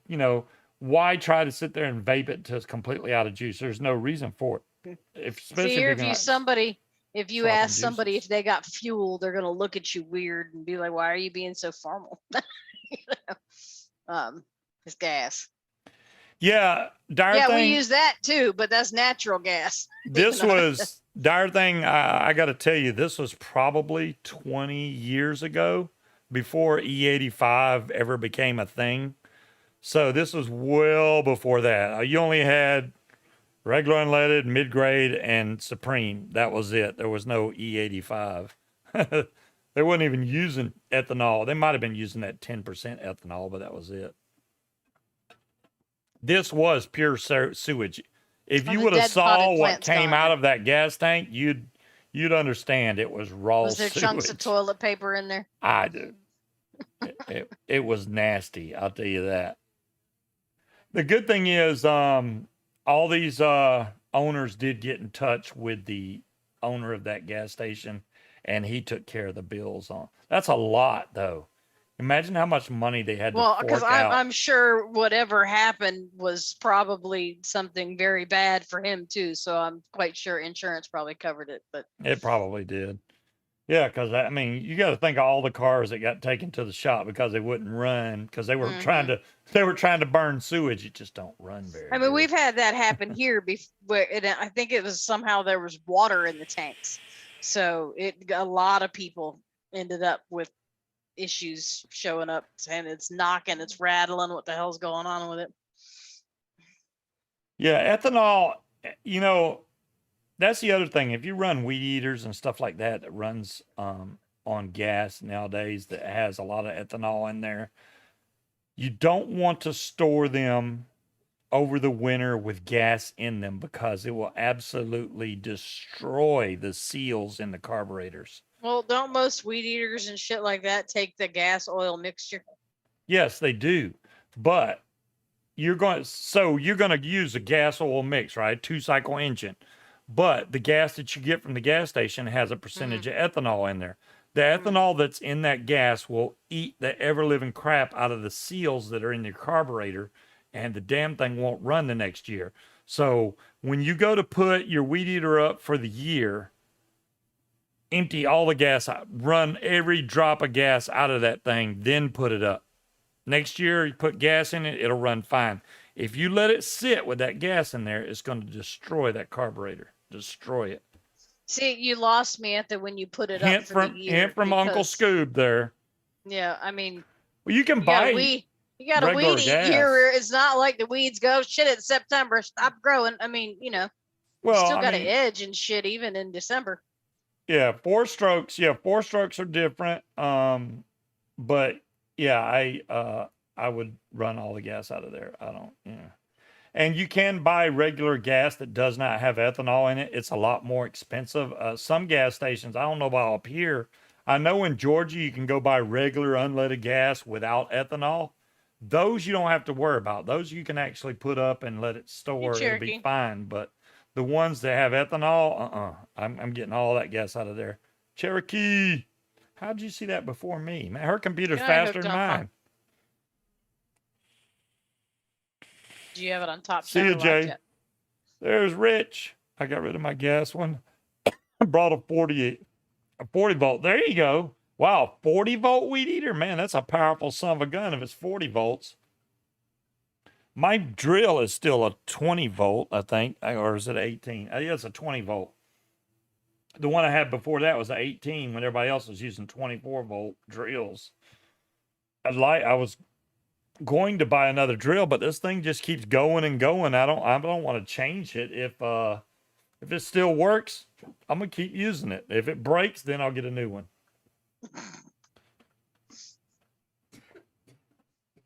why try to sit there and vape it till it's completely out of juice? There's no reason for it. Especially
See, here,
if you're gonna
if you
swapping
ask somebody
juices.
if they got fuel, they're gonna look at you weird and be like, "Why are you being so formal?" It's gas.
Yeah, dire
Yeah,
thing.
we use that too, but that's natural gas.
This
You know?
was dire thing. I got to tell you, this was probably 20 years ago, before E85 ever became a thing. So this was well before that. You only had regular unleaded, mid grade, and supreme. That was it. There was no E85. They weren't even using ethanol. They might have been using that 10% ethanol, but that was it. This was pure sewage. If
Oh,
you
the
would have
dead
saw
potted
what
plant's
came
gone
out
now.
of that gas tank, you'd understand it was raw
Was there
sewage.
chunks of toilet paper in there?
I do. It was nasty. I'll tell you that. The good thing is, all these owners did get in touch with the owner of that gas station, and he took care of the bills on. That's a lot, though. Imagine how much money they had
Well,
to
because
fork out.
I'm sure whatever happened was probably something very bad for him too. So I'm quite sure insurance probably covered it. But
It probably did. Yeah, because I mean, you got to think of all the cars that got taken to the shop because they wouldn't run because they were trying to burn sewage. It just don't run very.
I mean,
good.
we've had that happen here before. I think it was somehow there was water in the tanks, so a lot of people ended up with issues showing up, and it's knocking, it's rattling. What the hell's going on with it?
Yeah, ethanol. That's the other thing. If you run weed eaters and stuff like that runs on gas nowadays that has a lot of ethanol in there, you don't want to store them over the winter with gas in them because it will absolutely destroy the seals in the carburetors.
Well, don't most weed eaters and shit like that take the gas oil mixture?
Yes, they do. But you're going to use a gas oil mix, right? 2-cycle engine. But the gas that you get from the gas station has a percentage of ethanol in there. The ethanol that's in that gas will eat the ever-living crap out of the seals that are in your carburetor, and the damn thing won't run the next year. So when you go to put your weed eater up for the year, empty all the gas out, run every drop of gas out of that thing, then put it up. Next year, you put gas in it, it'll run fine. If you let it sit with that gas in there, it's going to destroy that carburetor. Destroy it.
See, you lost me at when you put it up for the year.
Hint from Uncle
because-
Scoob there.
Yeah, I mean,
Well, you can
you
buy.
got a
regular
weed eat
gas.
here. It's not like the weeds go, shit, it's September, stop growing. I mean,
Well,
still
I
got
mean,
an edge and shit even in December.
yeah, 4 strokes. Yeah, 4 strokes are different. But Yeah, I would run all the gas out of there. I don't, yeah. And you can buy regular gas that does not have ethanol in it. It's a lot more expensive. Some gas stations, I don't know about up here. I know in Georgia you can go buy regular unleaded gas without ethanol. Those you don't have to worry about. Those you can actually put up and let it store. It'll be
Cherokee.
fine. But the ones that have ethanol, I'm getting all that gas out of there. Cherokee, how'd you see that before me? Man, her computer's
Yeah, I
faster
hooked
than
up, huh?
mine.
Do you have it on top
See
center
you,
left
Jay.
yet?
There's Rich. I got rid of my gas one. Brought a 40 volt. There you go. Wow, 40 volt weed eater. Man, that's a powerful son of a gun if it's 40 volts. My drill is still a 20 volt, I think, or is it 18? Yeah, it's a 20 volt. The one I had before that was an 18 when everybody else was using 24 volt drills. I was going to buy another drill, but this thing just keeps going and going. I don't want to change it. If it still works, I'm gonna keep using it. If it breaks, then I'll get a new one.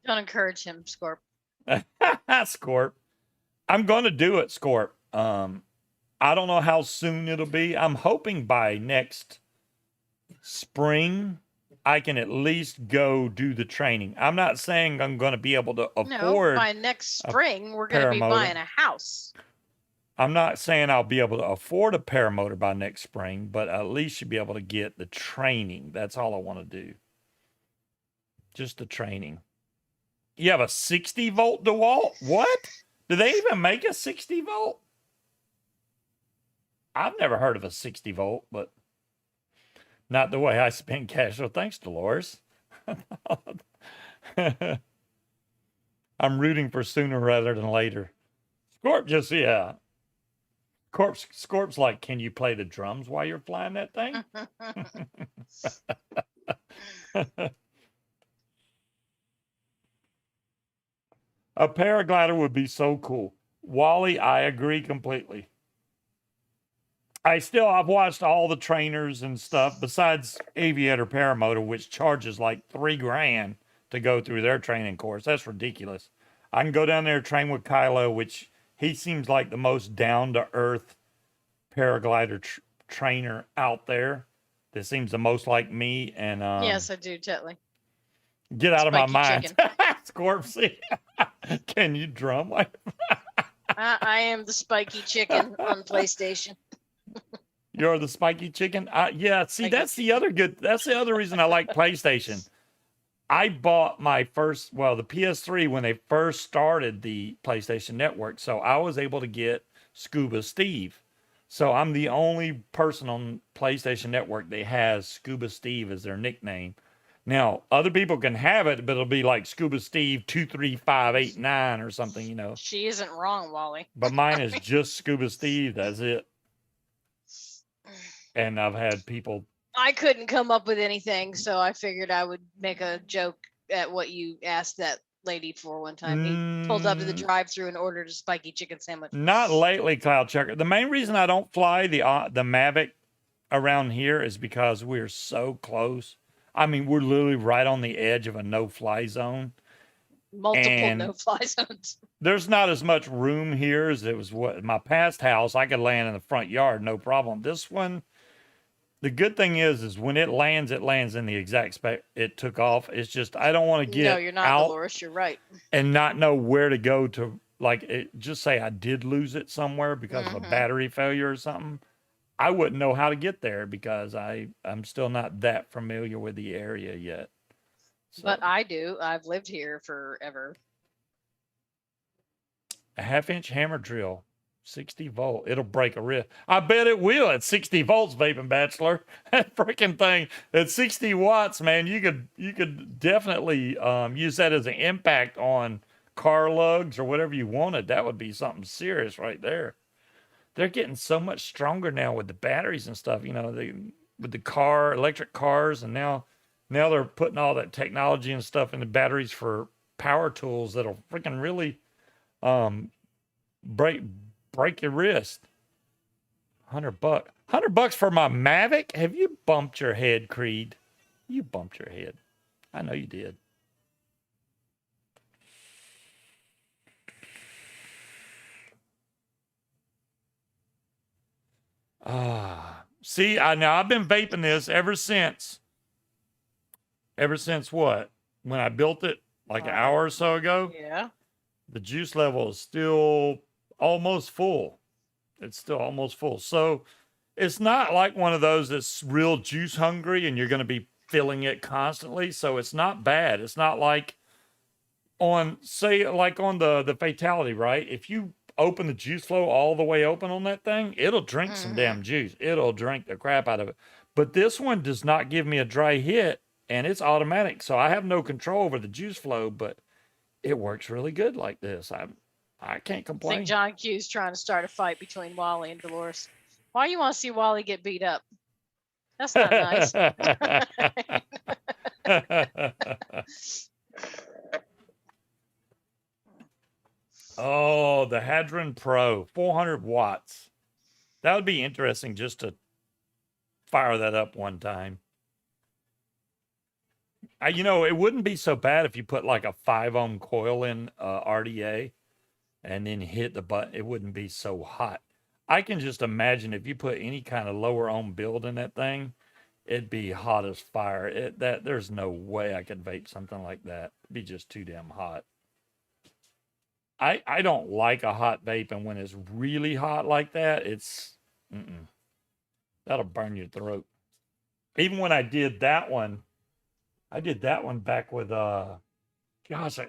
Don't encourage him, Scorp.
Scorp. I'm gonna do it, Scorp. I don't know how soon it'll be. I'm hoping by next spring I can at least go do the training. I'm not saying I'm gonna be able to
No,
afford.
by next spring, we're going to be
paramotor.
buying a house.
I'm not saying I'll be able to afford a paramotor by next spring, but at least you'll be able to get the training. That's all I want to do. Just the training. You have a 60 volt DeWalt? What? Do they even make a 60 volt? I've never heard of a 60 volt, but not the way I spend cash. So thanks, Dolores. I'm rooting for sooner rather than later. Scorp just, yeah. Scorp's like, can you play the drums while you're flying that thing? A paraglider would be so cool. Wally, I agree completely. I've watched all the trainers and stuff besides Aviator Paramotor, which charges like $3,000 to go through their training course. That's ridiculous. I can go down there and train with Kylo, which he seems like the most down-to-earth paraglider trainer out there. That seems the most like me. And
yes, I do, Tetley.
Get out of my
Spiky
mind. Scorpsy. Can you drum like
I am the spiky chicken on PlayStation.
You're the spiky chicken? Yeah, see,
Spiky
that's the other reason I like PlayStation. I bought my the PS3 when they first started the PlayStation Network. So I was able to get Scuba Steve. So I'm the only person on PlayStation Network that has Scuba Steve as their nickname. Now, other people can have it, but it'll be like Scuba Steve 23589 or something, you know.
She isn't wrong, Wally.
But mine is just Scuba Steve. That's it. And I've had people.
I couldn't come up with anything, so I figured I would make a joke at what you asked that lady for one time. He pulled up to the drive-thru and ordered a spiky chicken sandwich.
Not lately, Cloud Checker. The main reason I don't fly the Mavic around here is because we're so close. I mean, we're literally right on the edge of a no-fly zone.
Multiple no-fly zones.
There's not as much room here as it was my past house. I could land in the front yard, no problem. This one, the good thing is when it lands in the exact spot it took off. It's just I don't want to get
No, you're not,
out
Dolores. You're right.
and not know where to go to. Just say I did lose it somewhere because of a battery failure or something. I wouldn't know how to get there because I'm still not that familiar with the area yet. So,
But I do. I've lived here forever.
a 1/2-inch hammer drill, 60 volt. It'll break a wrist. I bet it will at 60 volts, Vaping Bachelor. That freaking thing at 60 watts, man. You could definitely use that as an impact on car lugs or whatever you wanted. That would be something serious right there. They're getting so much stronger now with the batteries and stuff, you know, with the electric cars, and now they're putting all that technology and stuff in the batteries for power tools that'll freaking really break your wrist. $100. $100 for my Mavic? Have you bumped your head, Creed? You bumped your head. I know you did. See, now I've been vaping this ever since what? When I built it like an hour or so ago.
Yeah.
The juice level is still almost full. It's still almost full. So it's not like one of those that's real juice hungry and you're going to be filling it constantly. So it's not bad. It's not like on, say, like on the fatality, right? If you open the juice flow all the way open on that thing, it'll drink some damn juice. It'll drink the crap out of it. But this one does not give me a dry hit and it's automatic. So I have no control over the juice flow, but it works really good like this. I can't
I
complain.
think John Q's trying to start a fight between Wally and Dolores. Why you want to see Wally get beat up? That's not nice.
Oh, the Hadron Pro, 400 watts. That would be interesting just to fire that up one time. You know, it wouldn't be so bad if you put like a 5 ohm coil in RTA and then hit the button. It wouldn't be so hot. I can just imagine if you put any kind of lower ohm build in that thing, it'd be hot as fire. There's no way I could vape something like that. It'd be just too damn hot. I don't like a hot vape, and when it's really hot like that, that'll burn your throat. Even when I did that one back with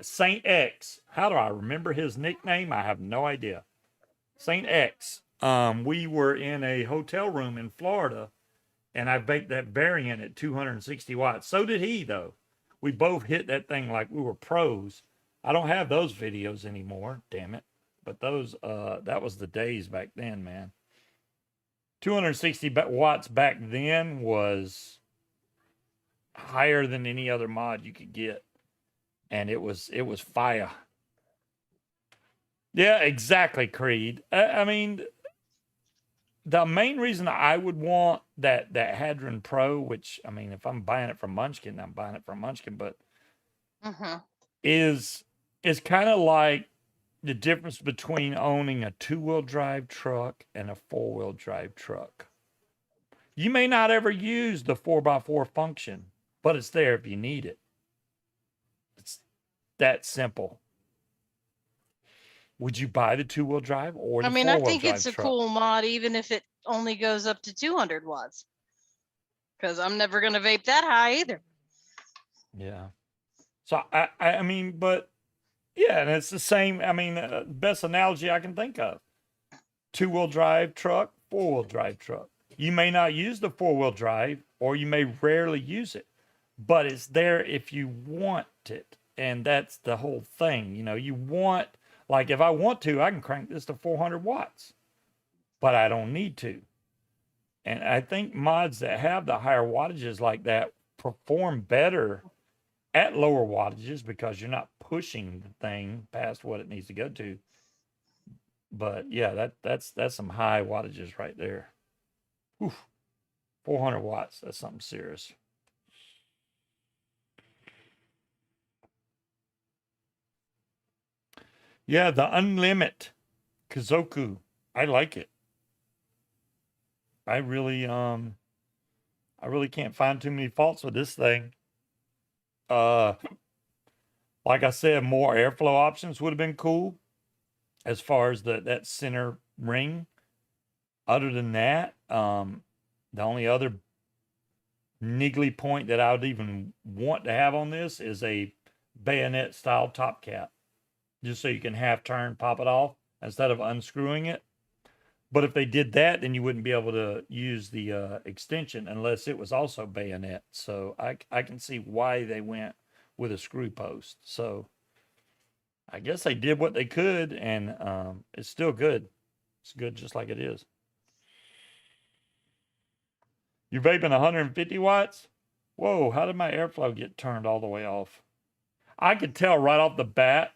Saint X. How do I remember his nickname? I have no idea. Saint X. We were in a hotel room in Florida, and I vaped that variant at 260 watts. So did he, though. We both hit that thing like we were pros. I don't have those videos anymore, damn it. But those, that was the days back then, man. 260 watts back then was higher than any other mod you could get. And it was fire. Yeah, exactly, Creed. I mean, the main reason I would want that Hadron Pro, which, I mean, if I'm buying it from Munchkin, I'm buying it from Munchkin, but is kind of like the difference between owning a 2-wheel drive truck and a 4-wheel drive truck. You may not ever use the 4x4 function, but it's there if you need it. It's that simple. Would you buy the 2-wheel drive or the 4-wheel drive?
I think it's a cool mod, even if it only goes up to 200 watts. Because I'm never going to vape that high either.
Yeah. So, I mean, but yeah, and it's the same. I mean, best analogy I can think of. 2-wheel drive truck, 4-wheel drive truck. You may not use the 4-wheel drive, or you may rarely use it, but it's there if you want it. And that's the whole thing. You know, you want, like if I want to, I can crank this to 400 watts, but I don't need to. And I think mods that have the higher wattages like that perform better at lower wattages because you're not pushing the thing past what it needs to go to. But yeah, that's some high wattages right there. Oof, 400 watts. That's something serious. Yeah, the Unlimit Kizoku. I like it. I really can't find too many faults with this thing. Like I said, more airflow options would have been cool as far as that center ring. Other than that, the only other niggly point that I would even want to have on this is a bayonet style top cap, just so you can half turn, pop it off instead of unscrewing it. But if they did that, then you wouldn't be able to use the extension unless it was also bayonet. So I can see why they went with a screw post. So I guess they did what they could, and it's still good. It's good just like it is. You're vaping 150 watts? Whoa, how did my airflow get turned all the way off? I could tell right off the bat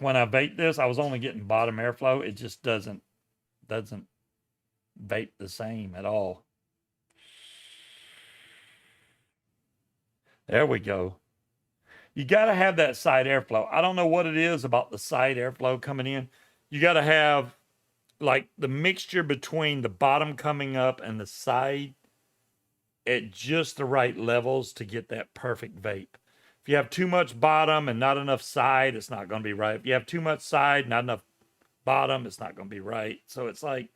when I vape this, I was only getting bottom airflow. It just doesn't vape the same at all. There we go. You got to have that side airflow. I don't know what it is about the side airflow coming in. You got to have like the mixture between the bottom coming up and the side at just the right levels to get that perfect vape. If you have too much bottom and not enough side, it's not going to be right. If you have too much side, not enough bottom, it's not going to be right. So it's like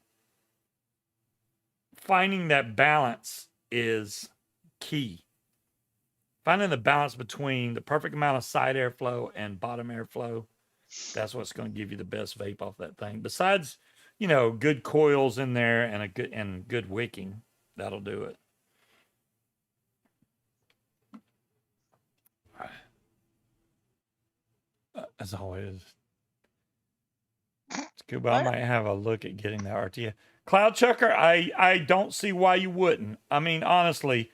finding that balance is key. Finding the balance between the perfect amount of side airflow and bottom airflow, that's what's going to give you the best vape off that thing. Besides, you know, good coils in there and good wicking, that'll do it. As always, Scuba, I might have a look at getting that RTA. Cloud Chucker, I don't see why you wouldn't. I mean, honestly,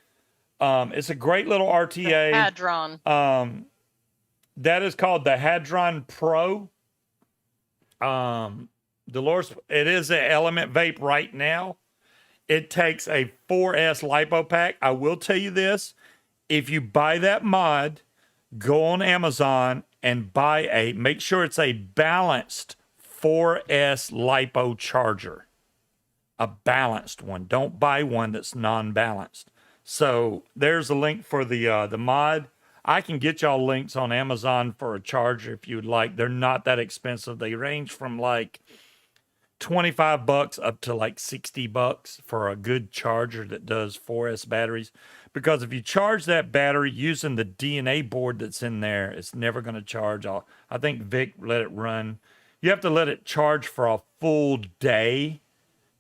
it's a great little RTA.
Hadron.
That is called the Hadron Pro. Dolores, it is an Element vape right now. It takes a 4S lipo pack. I will tell you this. If you buy that mod, go on Amazon and make sure it's a balanced 4S lipo charger. A balanced one. Don't buy one that's non-balanced. So there's a link for the mod. I can get y'all links on Amazon for a charger if you'd like. They're not that expensive. They range from like $25 up to like $60 for a good charger that does 4S batteries. Because if you charge that battery using the DNA board that's in there, it's never going to charge. I think Vic let it run. You have to let it charge for a full day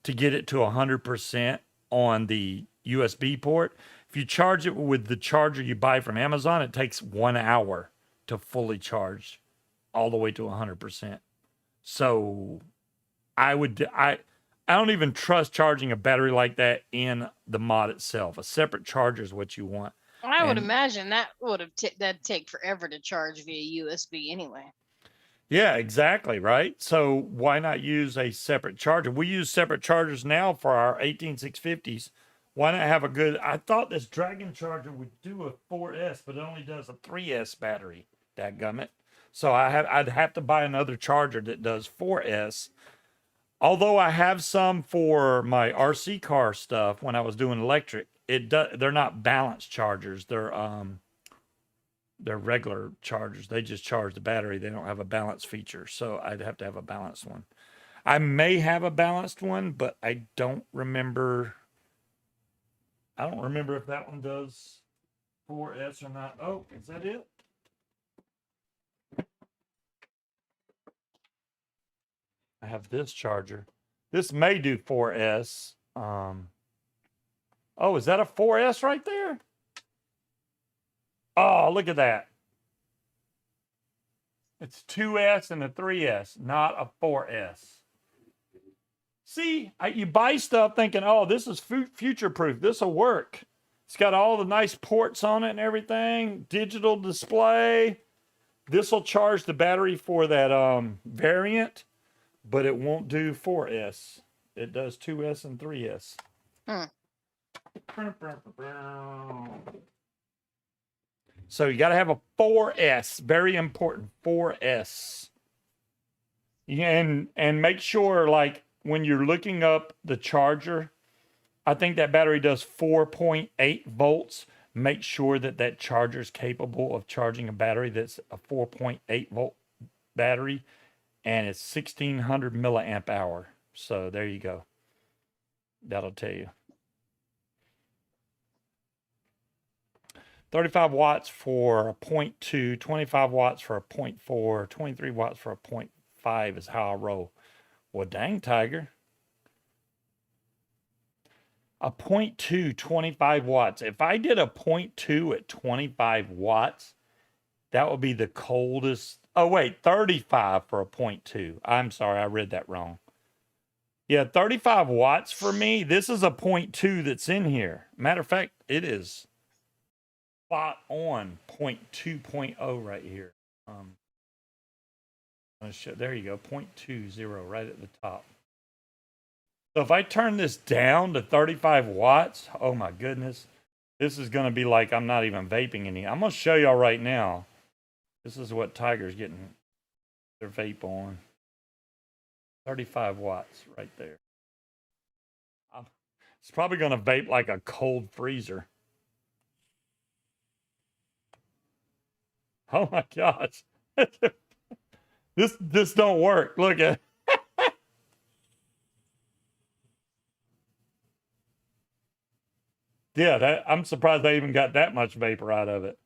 to get it to 100% on the USB port. If you charge it with the charger you buy from Amazon, it takes 1 hour to fully charge all the way to 100%. So I don't even trust charging a battery like that in the mod itself. A separate charger is what you want.
I would imagine that that'd take forever to charge via USB anyway.
Yeah, exactly, right? So why not use a separate charger? We use separate chargers now for our 18650s. Why not have a good... I thought this Dragon charger would do a 4S, but it only does a 3S battery. Dadgummit. So I'd have to buy another charger that does 4S. Although I have some for my RC car stuff when I was doing electric. They're not balanced chargers. They're regular chargers. They just charge the battery. They don't have a balance feature. So I'd have to have a balanced one. I may have a balanced one, but I don't remember... I don't remember if that one does 4S or not. Oh, is that it? I have this charger. This may do 4S. Oh, is that a 4S right there? Oh, look at that. It's 2S and a 3S, not a 4S. See, you buy stuff thinking, oh, this is future-proof. This will work. It's got all the nice ports on it and everything. Digital display. This will charge the battery for that variant, but it won't do 4S. It does 2S and 3S. So you got to have a 4S. Very important, 4S. And make sure, like, when you're looking up the charger, I think that battery does 4.8 volts. Make sure that charger is capable of charging a battery that's a 4.8 volt battery, and it's 1600 milliamp hour. So there you go. That'll tell you. 35 watts for a 0.2, 25 watts for a 0.4, 23 watts for a 0.5 is how I roll. Well, dang, Tiger. A 0.2, 25 watts. If I did a 0.2 at 25 watts, that would be the coldest. Oh, wait, 35 for a 0.2. I'm sorry, I read that wrong. Yeah, 35 watts for me. This is a 0.2 that's in here. Matter of fact, it is spot on 0.2.0 right here. There you go, 0.20 right at the top. So if I turn this down to 35 watts, oh my goodness, this is going to be like I'm not even vaping any. I'm going to show y'all right now. This is what Tiger's getting their vape on. 35 watts right there. It's probably going to vape like a cold freezer. Oh my gosh. This don't work. Look at Yeah, I'm surprised they even got that much vapor out of it.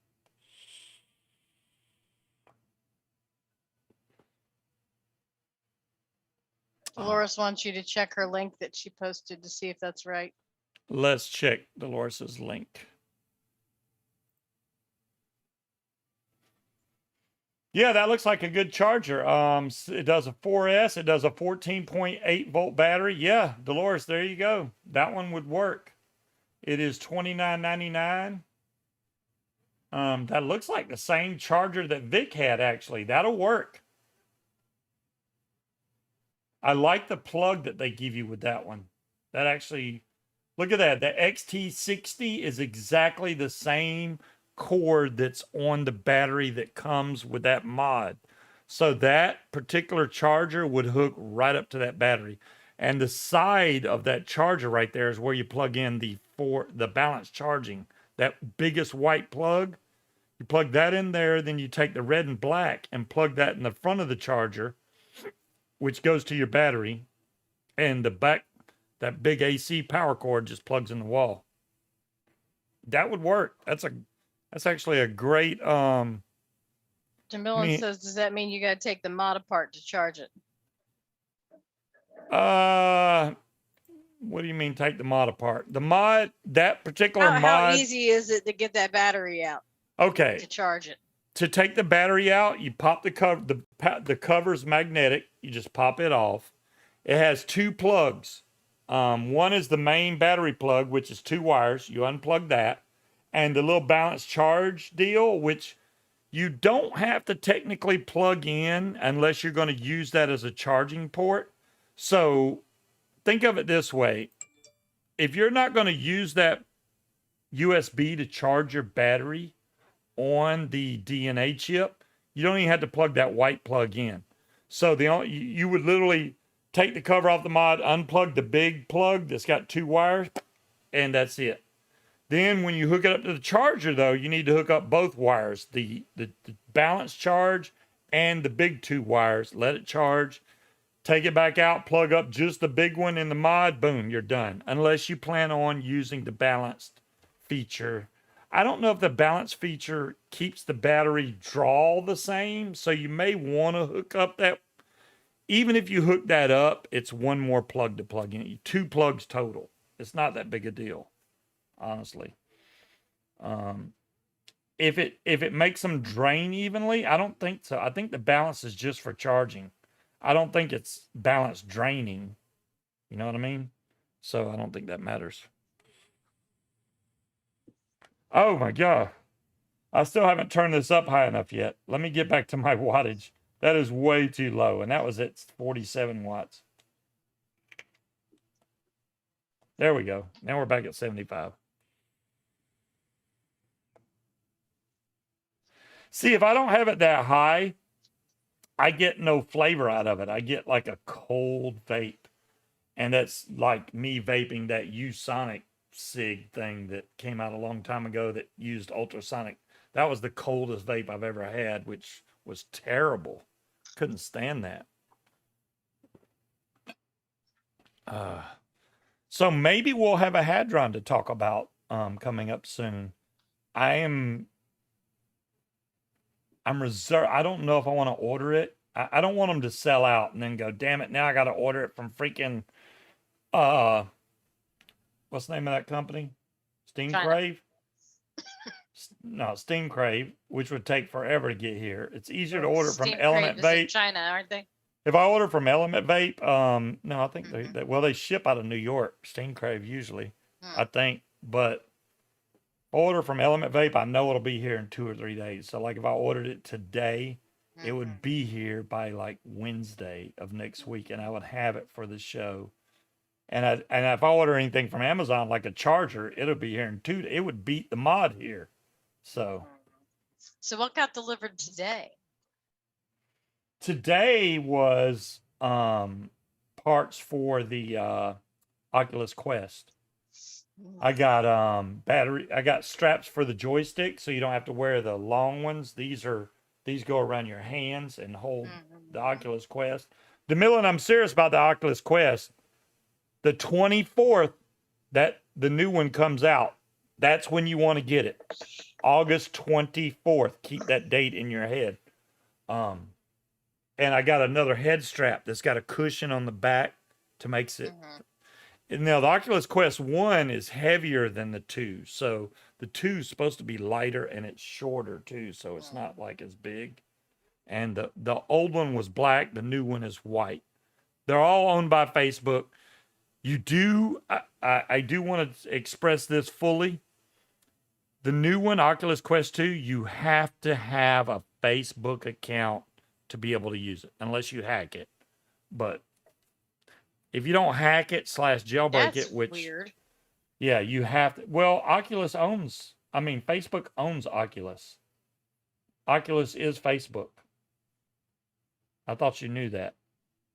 Dolores wants you to check her link that she posted to see if that's right.
Let's check Dolores's link. Yeah, that looks like a good charger. It does a 4S. It does a 14.8 volt battery. Yeah, Dolores, there you go. That one would work. It is $29.99. That looks like the same charger that Vic had, actually. That'll work. I like the plug that they give you with that one. That actually, look at that. The XT60 is exactly the same cord that's on the battery that comes with that mod. So that particular charger would hook right up to that battery. And the side of that charger right there is where you plug in the balance charging. That biggest white plug. You plug that in there, then you take the red and black and plug that in the front of the charger, which goes to your battery, and the back, that big AC power cord just plugs in the wall. That would work. That's actually a great
Jamillan says, does that mean you gotta take the mod apart to charge it?
What do you mean take the mod apart? The mod, that particular mod.
How easy is it to get that battery out?
Okay.
To charge it.
To take the battery out, you pop the cover. The cover's magnetic. You just pop it off. It has two plugs. One is the main battery plug, which is 2 wires. You unplug that. And the little balance charge deal, which you don't have to technically plug in unless you're going to use that as a charging port. So think of it this way. If you're not going to use that USB to charge your battery on the DNA chip, you don't even have to plug that white plug in. So you would literally take the cover off the mod, unplug the big plug that's got 2 wires, and that's it. Then when you hook it up to the charger, though, you need to hook up both wires, the balance charge and the big 2 wires. Let it charge. Take it back out, plug up just the big one in the mod, boom, you're done. Unless you plan on using the balanced feature. I don't know if the balance feature keeps the battery draw the same, so you may want to hook up that. Even if you hook that up, it's one more plug to plug in. 2 plugs total. It's not that big a deal, honestly. If it makes them drain evenly, I don't think so. I think the balance is just for charging. I don't think it's balance draining. You know what I mean? So I don't think that matters. Oh my God. I still haven't turned this up high enough yet. Let me get back to my wattage. That is way too low. And that was at 47 watts. There we go. Now we're back at 75. See, if I don't have it that high, I get no flavor out of it. I get like a cold vape. And that's like me vaping that e-cig thing that came out a long time ago that used ultrasonic. That was the coldest vape I've ever had, which was terrible. Couldn't stand that. So maybe we'll have a hadron to talk about coming up soon. I'm reserved. I don't know if I want to order it. I don't want them to sell out and then go, damn it, now I got to order it from freaking, what's the name of that company? Steam Crave? No, Steam Crave, which would take forever to get here. It's easier to order from Element Vape.
In China, aren't they?
If I order from Element Vape, no, I think they ship out of New York, Steam Crave usually, I think. But order from Element Vape, I know it'll be here in 2 or 3 days. So like if I ordered it today, it would be here by like Wednesday of next week, and I would have it for the show. And if I order anything from Amazon, like a charger, it'll be here in 2 days. It would beat the mod here. So
what got delivered today?
Today was parts for the Oculus Quest. I got I got straps for the joystick, so you don't have to wear the long ones. These go around your hands and hold the Oculus Quest. DeMillan, I'm serious about the Oculus Quest. The 24th, that the new one comes out. That's when you want to get it. August 24th. Keep that date in your head. And I got another head strap that's got a cushion on the back to makes it. Now the Oculus Quest 1 is heavier than the 2. So the 2 is supposed to be lighter and it's shorter too, so it's not like as big. And the old one was black, the new one is white. They're all owned by Facebook. You do I do want to express this fully. The new one, Oculus Quest 2, you have to have a Facebook account to be able to use it, unless you hack it. But if you don't hack it / jailbreak
That's
it, which
weird.
yeah, you have to. Well, Facebook owns Oculus. Oculus is Facebook. I thought you knew that.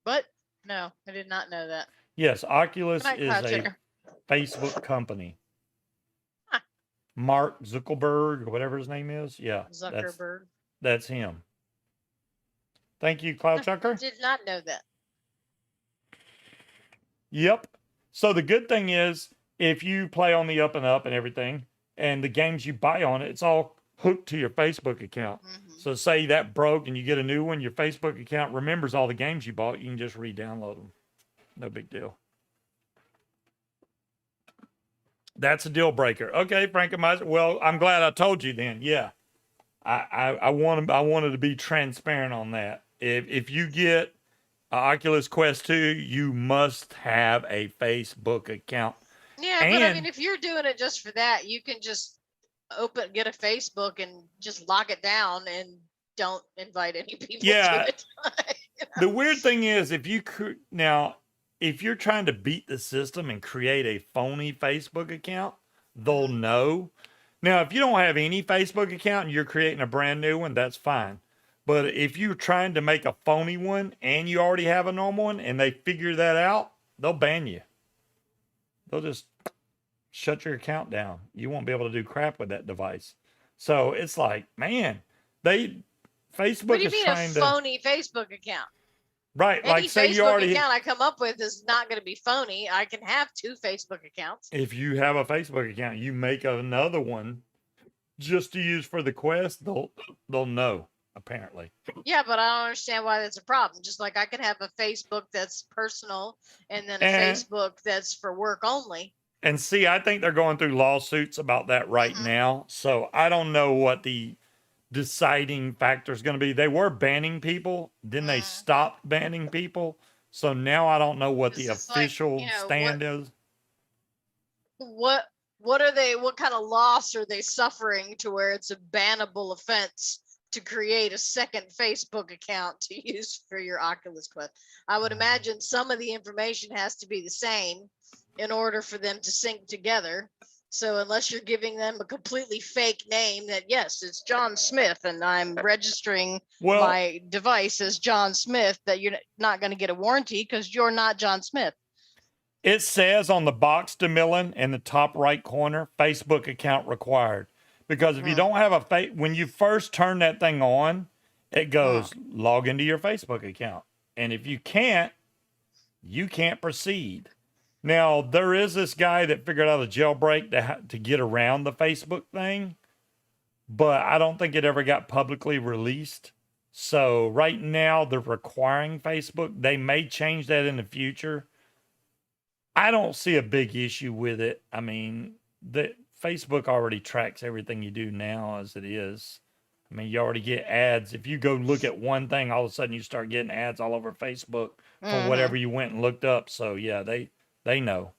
But no, I did not know that.
Yes, Oculus
Good night,
is
Cloud
a
Checker.
Facebook company.
Huh.
Mark Zuckerberg, or whatever his name is. Yeah,
Zuckerberg.
that's him. Thank you, Cloud Chucker.
Did not know that.
Yep. So the good thing is, if you play on the up and up and everything, and the games you buy on it, it's all hooked to your Facebook account. So say that broke and you get a new one, your Facebook account remembers all the games you bought. You can just re-download them. No big deal. That's a deal breaker. Okay, Frankenmeister. Well, I'm glad I told you then. Yeah. I wanted to be transparent on that. If you get Oculus Quest 2, you must have a Facebook account.
Yeah, but I mean, if you're doing it just for that, you can just get a Facebook and just lock it down and don't invite any people to it.
The weird thing is, if you're trying to beat the system and create a phony Facebook account, they'll know. Now, if you don't have any Facebook account and you're creating a brand new one, that's fine. But if you're trying to make a phony one and you already have a normal one and they figure that out, they'll ban you. They'll just shut your account down. You won't be able to do crap with that device. So it's like, man, Facebook
what do you
is
mean
trying
a phony Facebook account?
Right,
Any
like say
Facebook
you already
account I come up with is not going to be phony. I can have 2 Facebook accounts.
If you have a Facebook account, you make another one just to use for the Quest, they'll know, apparently.
Yeah, but I don't understand why that's a problem. Just like I can have a Facebook that's personal and then a Facebook that's for work only.
And see, I think they're going through lawsuits about that right now. So I don't know what the deciding factor is going to be. They were banning people, then they stopped banning people. So now I don't know what the official stand is.
What kind of loss are they suffering to where it's a bannable offense to create a second Facebook account to use for your Oculus Quest? I would imagine some of the information has to be the same in order for them to sync together. So unless you're giving them a completely fake name that, yes, it's John Smith and I'm registering my device as John Smith, that you're not going to get a warranty because you're not John Smith.
It says on the box, DeMillan, in the top right corner, Facebook account required. Because if you don't have when you first turn that thing on, it goes log into your Facebook account. And if you can't proceed. Now, there is this guy that figured out a jailbreak to get around the Facebook thing, but I don't think it ever got publicly released. So right now, they're requiring Facebook. They may change that in the future. I don't see a big issue with it. I mean, Facebook already tracks everything you do now as it is. I mean, you already get ads. If you go look at one thing, all of a sudden you start getting ads all over Facebook for whatever you went and looked up. So yeah, they know.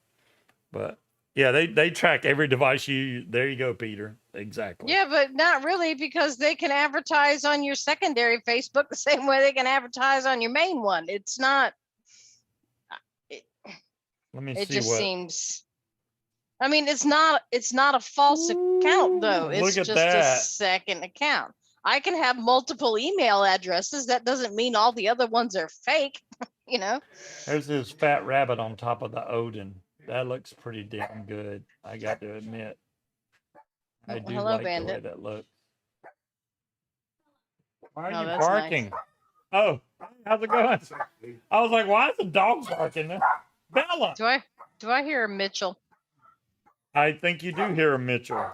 But yeah, they track every device there you go, Peter. Exactly.
Yeah, but not really, because they can advertise on your secondary Facebook the same way they can advertise on your main one. It's not.
Let me see.
It just seems. I mean, it's not a false account though. It's just a second account. I can have multiple email addresses. That doesn't mean all the other ones are fake. You know.
There's this fat rabbit on top of the Odin. That looks pretty damn good. I got to admit. I do
Hello,
like the way
Bandit.
that looks. Why are
Oh,
you
that's nice.
barking? Oh, how's it going? I was like, why is the dog barking? Bella!
Do I hear a Mitchell?
I think you do hear a Mitchell.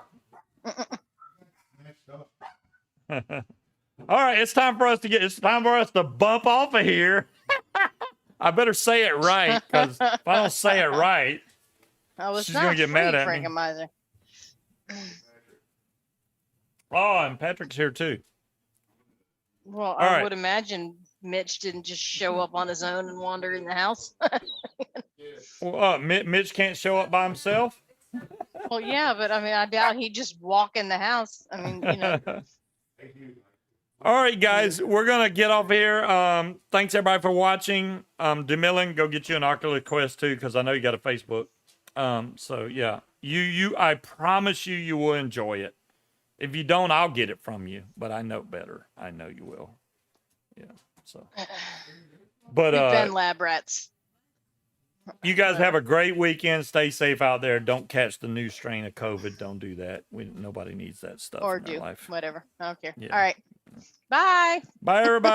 All right, it's time for us to bump off of here. I better say it right, because if I don't say it right,
I was
she's
not
gonna get mad
free,
at me.
Frankenmiser.
Oh, and Patrick's here too.
Well,
All
I
right.
would imagine Mitch didn't just show up on his own and wander in the house.
Well, Mitch can't show up by himself.
Well, yeah, but I mean, I doubt he'd just walk in the house. I mean, you know.
All right, guys, we're gonna get off here. Thanks everybody for watching. DeMillan, go get you an Oculus Quest too, because I know you got a Facebook. So yeah, I promise you will enjoy it. If you don't, I'll get it from you. But I know better. I know you will. Yeah. So. But
We've been lab rats.
you guys have a great weekend. Stay safe out there. Don't catch the new strain of COVID. Don't do that. Nobody needs that stuff
Or
in their
do
life.
whatever. I don't care.
Yeah.
All right. Bye.
Bye, everybody.